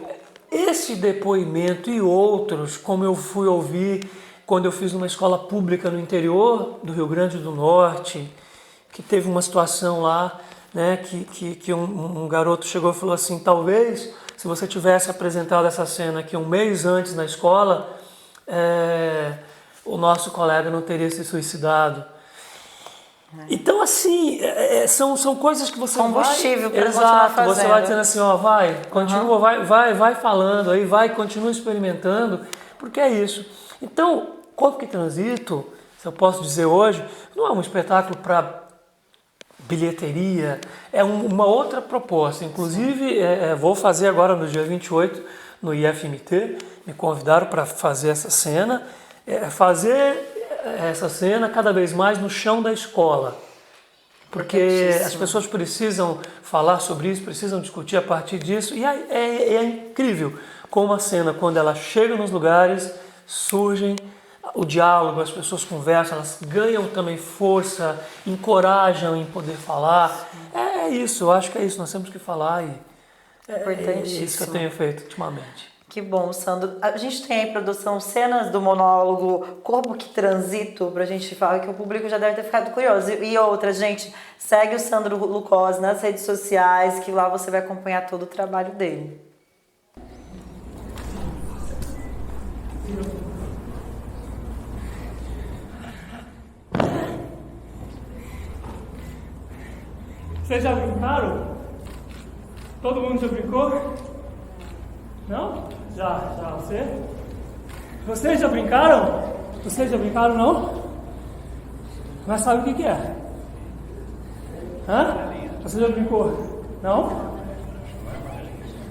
[SPEAKER 4] esse depoimento e outros, como eu fui ouvir quando eu fiz uma escola pública no interior do Rio Grande do Norte, que teve uma situação lá, que um garoto chegou e falou assim, talvez, se você tivesse apresentado essa cena aqui um mês antes na escola, o nosso colega não teria se suicidado. Então, assim, são coisas que você
[SPEAKER 1] combustível para
[SPEAKER 4] Exato,
[SPEAKER 1] continuar fazendo.
[SPEAKER 4] Você vai dizendo assim, continua, vai falando, aí continua experimentando, porque é isso. Então, Corpo que Transito, se eu posso dizer hoje, não é um espetáculo para bilheteria, é uma outra proposta. Inclusive, vou fazer agora no dia 28, no IFMT, me convidaram para fazer essa cena, fazer essa cena cada vez mais no chão da escola, porque as pessoas precisam falar sobre isso, precisam discutir a partir disso, e é incrível como a cena, quando ela chega nos lugares, surgem o diálogo, as pessoas conversam, elas ganham também força, encorajam em poder falar. É isso, eu acho que é isso, nós temos que falar, e é isso que eu tenho feito ultimamente.
[SPEAKER 1] Que bom, Sandro. A gente tem aí, produção, cenas do monólogo Corpo que Transito, pra gente falar, que o público já deve ter ficado curioso. E outra, gente, segue o Sandro Lucozzi nas redes sociais, que lá você vai acompanhar todo o trabalho dele.
[SPEAKER 5] Vocês já brincaram? Todo mundo já brincou? Não? Já, você? Vocês já brincaram? Vocês já brincaram, não? Mas sabe o que é? Hã? Você já brincou? Não?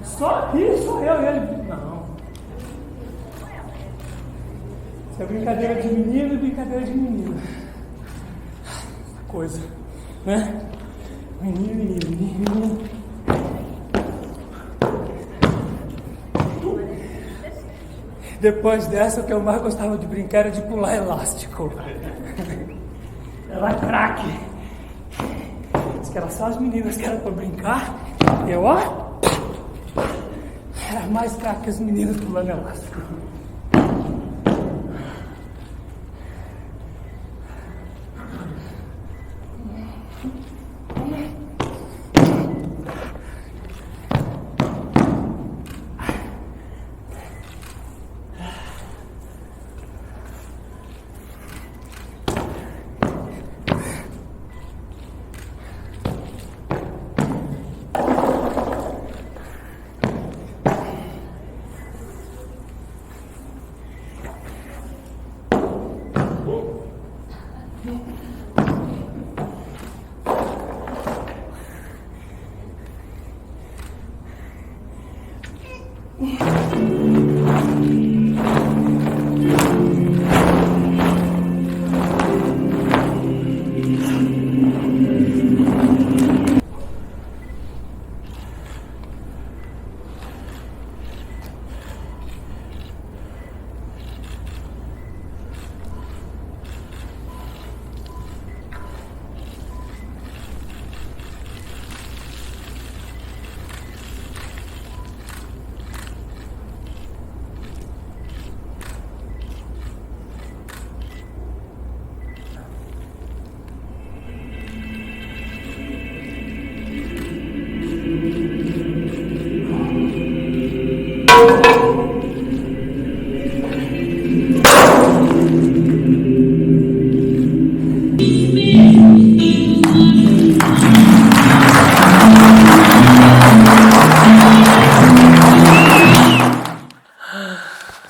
[SPEAKER 5] Só aqui, só eu e ele. Não. Isso é brincadeira de menino e brincadeira de menina. Coisa, né? Menino. Depois dessa, o que eu mais gostava de brincar era de pular elástico. Era craque. Diz que eram só as meninas que eram pra brincar. Eu, ó, era mais craque que as meninas pulando elástico.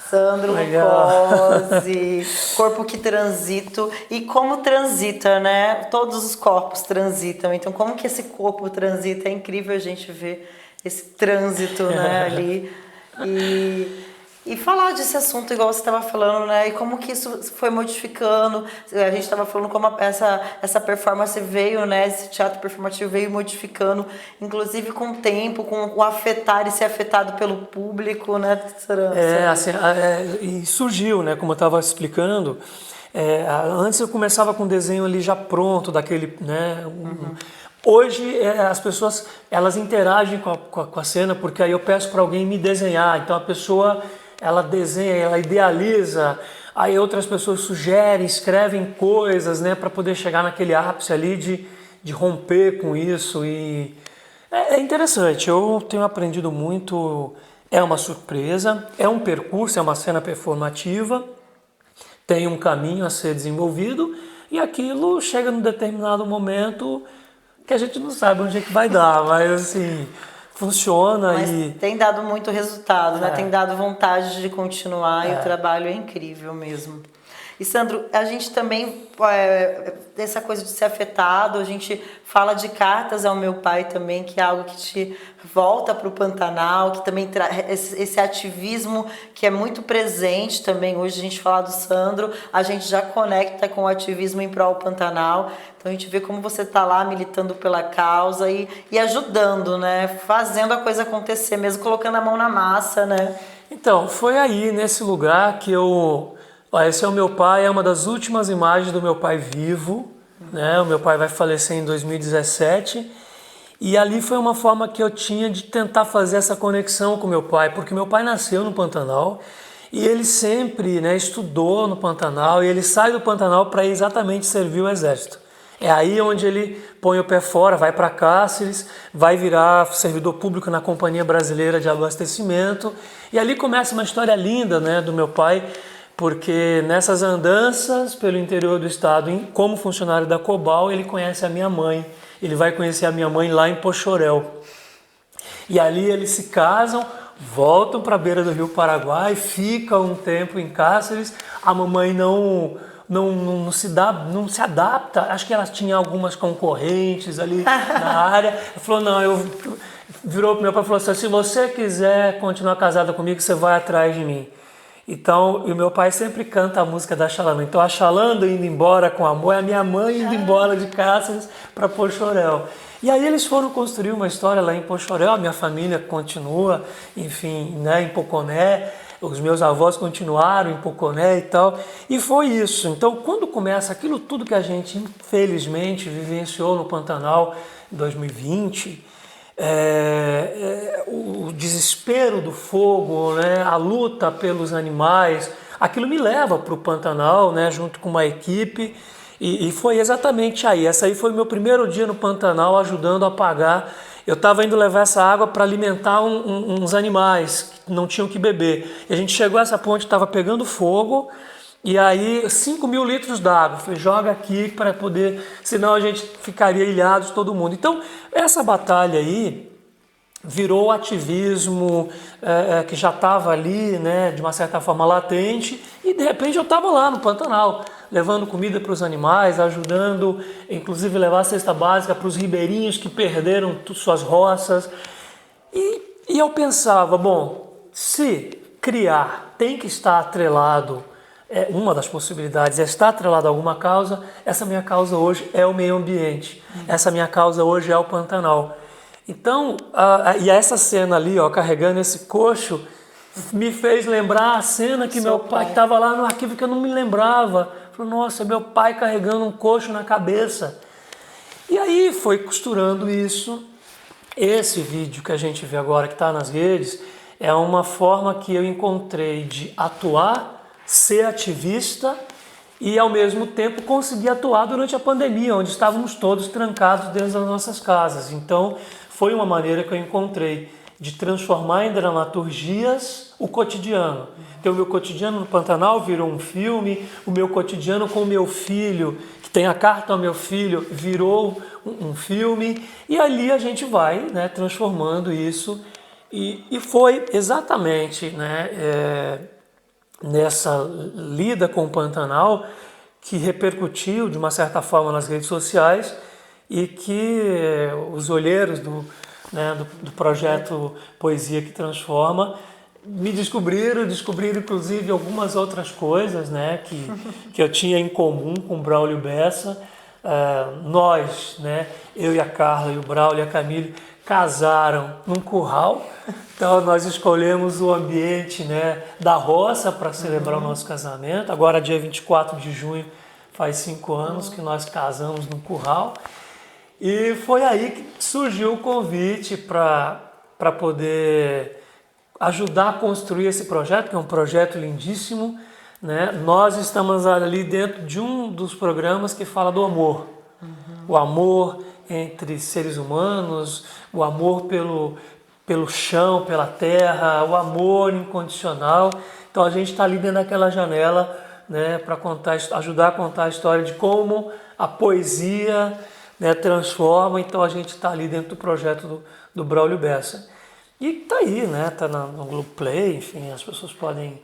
[SPEAKER 1] Sandro Lucose, corpo que transito. E como transita, né? Todos os corpos transitam. Então, como que esse corpo transita? É incrível a gente ver esse trânsito, né, ali. E falar desse assunto, igual você estava falando, né? E como que isso foi modificando. A gente estava falando como essa performance veio, né? Esse teatro performativo veio modificando, inclusive com o tempo, com o afetar e ser afetado pelo público, né, Sarança?
[SPEAKER 4] E surgiu, né? Como eu estava explicando, antes eu começava com o desenho ali já pronto, daquele, né? Hoje as pessoas elas interagem com a cena, porque aí eu peço para alguém me desenhar, então a pessoa ela desenha, ela idealiza, aí outras pessoas sugerem, escrevem coisas, né, para poder chegar naquele ápice ali de romper com isso. E é interessante, eu tenho aprendido muito, é uma surpresa, é um percurso, é uma cena performativa, tem um caminho a ser desenvolvido e aquilo chega num determinado momento que a gente não sabe onde é que vai dar, mas assim, funciona.
[SPEAKER 1] Mas tem dado muito resultado, né? Tem dado vontade de continuar e o trabalho é incrível mesmo. E Sandro, a gente também, dessa coisa de ser afetado, a gente fala de Cartas ao Meu Pai também, que é algo que te volta para o Pantanal, que também traz esse ativismo que é muito presente também. Hoje a gente fala do Sandro, a gente já conecta com o ativismo em prol do Pantanal. Então a gente vê como você está lá militando pela causa e ajudando, né? Fazendo a coisa acontecer, mesmo colocando a mão na massa, né?
[SPEAKER 4] Então, foi aí, nesse lugar, que eu... Esse é o meu pai, é uma das últimas imagens do meu pai vivo, né? O meu pai vai falecer em 2017 e ali foi uma forma que eu tinha de tentar fazer essa conexão com meu pai, porque meu pai nasceu no Pantanal e ele sempre, né, estudou no Pantanal e ele sai do Pantanal para exatamente servir o exército. É aí onde ele põe o pé fora, vai para Cáceres, vai virar servidor público na Companhia Brasileira de Abastecimento e ali começa uma história linda, né, do meu pai, porque nessas andanças pelo interior do estado, como funcionário da Cobal, ele conhece a minha mãe. ele vai conhecer a minha mãe lá em Pochorel. E ali eles se casam, voltam para a beira do Rio Paraguai, ficam um tempo em Cáceres. A mamãe não se adapta, acho que ela tinha algumas concorrentes ali na área. Ela falou, não, virou para meu pai e falou assim, se você quiser continuar casada comigo, você vai atrás de mim. Então, e o meu pai sempre canta a música da Xalana. Então, a Xalana indo embora com amor, é a minha mãe indo embora de Cáceres para Pochorel. E aí eles foram construir uma história lá em Pochorel, a minha família continua, enfim, né, em Poconé, os meus avós continuaram em Poconé e tal, e foi isso. Então, quando começa aquilo tudo que a gente, infelizmente, vivenciou no Pantanal em 2020, o desespero do fogo, né, a luta pelos animais, aquilo me leva para o Pantanal, né, junto com uma equipe, e foi exatamente aí. Essa aí foi o meu primeiro dia no Pantanal ajudando a apagar. Eu estava indo levar essa água para alimentar uns animais que não tinham que beber. E a gente chegou a essa ponte, estava pegando fogo, e aí 5.000 litros d'água. Falei, joga aqui para poder, senão a gente ficaria ilhados todo mundo. Então, essa batalha aí virou ativismo que já estava ali, né, de uma certa forma latente, e de repente eu estava lá no Pantanal, levando comida para os animais, ajudando, inclusive levar a cesta básica para os ribeirinhos que perderam suas roças. E eu pensava, bom, se criar tem que estar atrelado, uma das possibilidades é estar atrelado a alguma causa, essa minha causa hoje é o meio ambiente, essa minha causa hoje é o Pantanal. Então, e essa cena ali, ó, carregando esse coxo, me fez lembrar a cena que meu pai, que estava lá no arquivo que eu não me lembrava. Falei, nossa, meu pai carregando um coxo na cabeça. E aí foi costurando isso. Esse vídeo que a gente vê agora, que está nas redes, é uma forma que eu encontrei de atuar, ser ativista e, ao mesmo tempo, conseguir atuar durante a pandemia, onde estávamos todos trancados dentro das nossas casas. Então, foi uma maneira que eu encontrei de transformar em dramaturgias o cotidiano. Então, o meu cotidiano no Pantanal virou um filme, o meu cotidiano com o meu filho, que tem a carta ao meu filho, virou um filme, e ali a gente vai, né, transformando isso. E foi exatamente, né, nessa lida com o Pantanal que repercutiu de uma certa forma nas redes sociais e que os olheiros do projeto Poesia que Transforma me descobriram inclusive algumas outras coisas, né, que eu tinha em comum com o Braulio Bessa. Nós, né, eu e a Carla e o Braulio e a Camille casaram num curral, então nós escolhemos o ambiente, né, da roça para celebrar o nosso casamento. Agora, dia 24 de junho, faz 5 anos que nós casamos num curral. E foi aí que surgiu o convite para poder ajudar a construir esse projeto, que é um projeto lindíssimo, né? Nós estamos ali dentro de um dos programas que fala do amor. O amor entre seres humanos, o amor pelo chão, pela terra, o amor incondicional. Então a gente está ali dentro daquela janela, né, para ajudar a contar a história de como a poesia, né, transforma. Então a gente está ali dentro do projeto do Braulio Bessa. E tá aí, né? Tá no Globoplay, enfim, as pessoas podem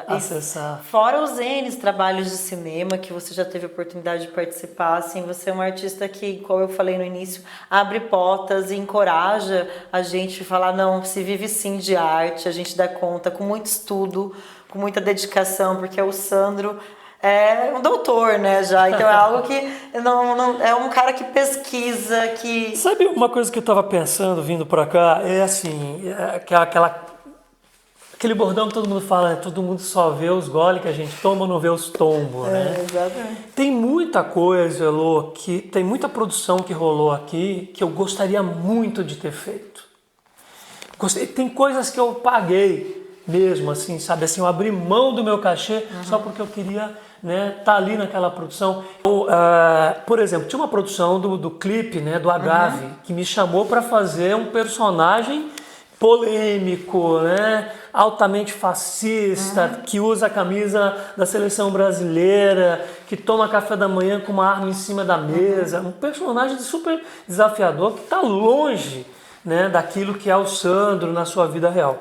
[SPEAKER 4] acessar.
[SPEAKER 1] E fora os N trabalhos de cinema que você já teve a oportunidade de participar, assim, você é um artista que, como eu falei no início, abre portas e encoraja a gente a falar, não, se vive sim de arte, a gente dá conta, com muito estudo, com muita dedicação, porque o Sandro é um doutor, né, já, então é algo que não é um cara que pesquisa, que...
[SPEAKER 4] Sabe uma coisa que eu estava pensando vindo para cá? É assim, aquele bordão que todo mundo fala, né? Todo mundo só vê os goles que a gente toma, não vê os tombos, né?
[SPEAKER 1] Exatamente.
[SPEAKER 4] Tem muita coisa, Elô, tem muita produção que rolou aqui que eu gostaria muito de ter feito. Tem coisas que eu paguei mesmo, assim, sabe? Assim, eu abri mão do meu cachê só porque eu queria, né, tá ali naquela produção. Por exemplo, tinha uma produção do clipe, né, do Agave, que me chamou para fazer um personagem polêmico, né, altamente fascista, que usa a camisa da seleção brasileira, que toma café da manhã com uma arma em cima da mesa. Um personagem super desafiador que está longe, né, daquilo que é o Sandro na sua vida real.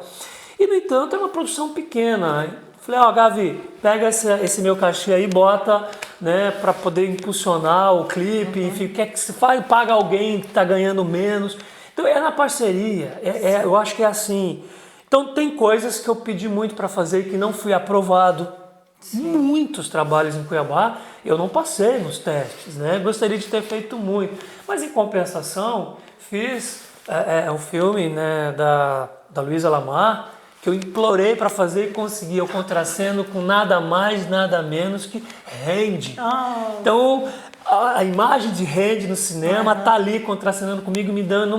[SPEAKER 4] E, no entanto, é uma produção pequena. Falei, ó, Gavi, pega esse meu cachê aí, bota, né, para poder impulsionar o clipe, enfim, quer que se faz, paga alguém que está ganhando menos. Então é na parceria, eu acho que é assim. Então tem coisas que eu pedi muito para fazer e que não fui aprovado. Sim. Muitos trabalhos em Cuiabá eu não passei nos testes, né? Gostaria de ter feito muito, mas em compensação fiz um filme, né, da Luísa Lamar, que eu implorei para fazer e consegui. Eu contraceno com nada mais, nada menos que Randy. Então, a imagem de Randy no cinema tá ali contracenando comigo, me dando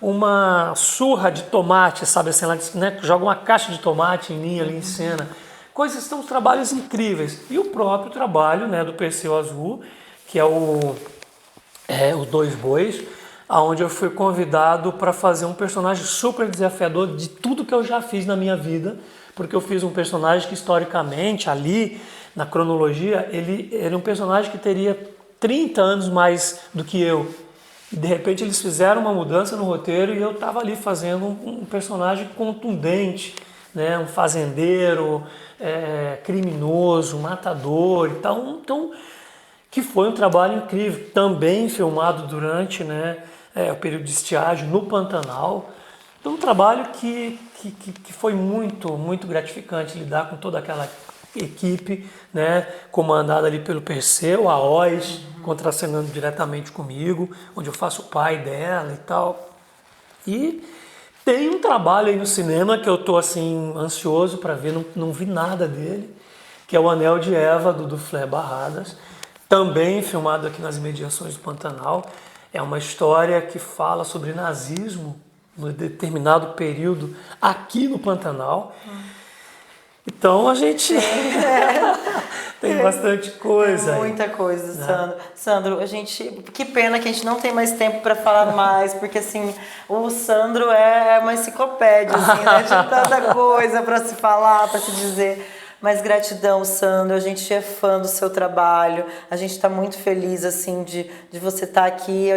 [SPEAKER 4] uma surra de tomate, sabe assim, ela, né, joga uma caixa de tomate em mim ali em cena. Coisas, são trabalhos incríveis. E o próprio trabalho, né, do Perseu Azul, que é os Dois Bois, onde eu fui convidado para fazer um personagem super desafiador de tudo que eu já fiz na minha vida, porque eu fiz um personagem que historicamente, ali na cronologia, ele era um personagem que teria 30 anos mais do que eu. E de repente eles fizeram uma mudança no roteiro e eu estava ali fazendo um personagem contundente, né? Um fazendeiro, criminoso, matador e tal. Então, que foi um trabalho incrível, também filmado durante, né, o período de estiagem no Pantanal. Então, um trabalho que foi muito, muito gratificante lidar com toda aquela equipe, né, comandada ali pelo Perseu, a Oz, contracenando diretamente comigo, onde eu faço o pai dela e tal. E tem um trabalho aí no cinema que eu tô assim ansioso para ver, não vi nada dele, que é o Anel de Eva, do Flair Barradas, também filmado aqui nas imediações do Pantanal. É uma história que fala sobre nazismo no determinado período aqui no Pantanal. Então a gente tem bastante coisa.
[SPEAKER 1] Tem muita coisa, Sandro. Sandro, que pena que a gente não tem mais tempo para falar mais, porque assim, o Sandro é uma enciclopédia, assim, né, de tanta coisa para se falar, para se dizer. Mas gratidão, Sandro, a gente é fã do seu trabalho, a gente está muito feliz assim de você estar aqui,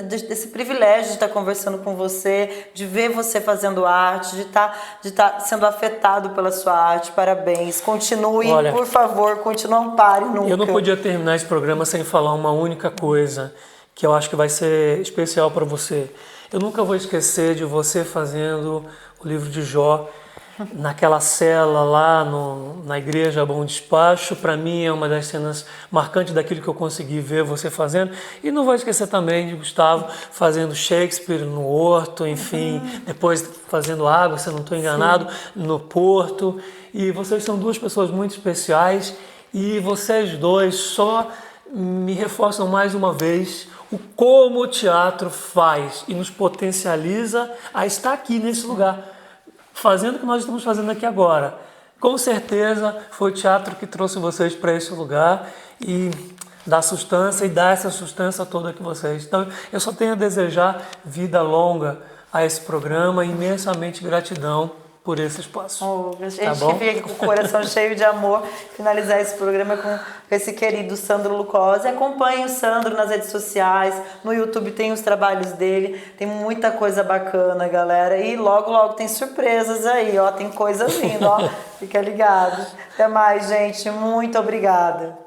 [SPEAKER 1] desse privilégio de estar conversando com você, de ver você fazendo arte, de estar sendo afetado pela sua arte. Parabéns, continue. Olha, por favor, não pare nunca.
[SPEAKER 4] Eu não podia terminar esse programa sem falar uma única coisa que eu acho que vai ser especial para você. Eu nunca vou esquecer de você fazendo o livro de Jó, naquela cela lá na igreja Bom Despacho. Para mim é uma das cenas marcantes daquilo que eu consegui ver você fazendo. E não vou esquecer também de Gustavo fazendo Shakespeare no Horto, enfim, depois fazendo Água, se eu não estou enganado, no Porto. E vocês são duas pessoas muito especiais e vocês dois só me reforçam mais uma vez o como o teatro faz e nos potencializa a estar aqui nesse lugar, fazendo o que nós estamos fazendo aqui agora. Com certeza foi o teatro que trouxe vocês para esse lugar e dá sustância e dá essa sustância toda que vocês. Então eu só tenho a desejar vida longa a esse programa, imensamente gratidão por esse espaço.
[SPEAKER 1] A gente que fica aqui com o coração cheio de amor, finalizar esse programa com esse querido Sandro Lucchesi. Acompanhe o Sandro nas redes sociais, no YouTube tem os trabalhos dele, tem muita coisa bacana, galera. E logo, logo tem surpresas aí, ó, tem coisa vindo, ó. Fica ligado. Até mais, gente. Muito obrigada.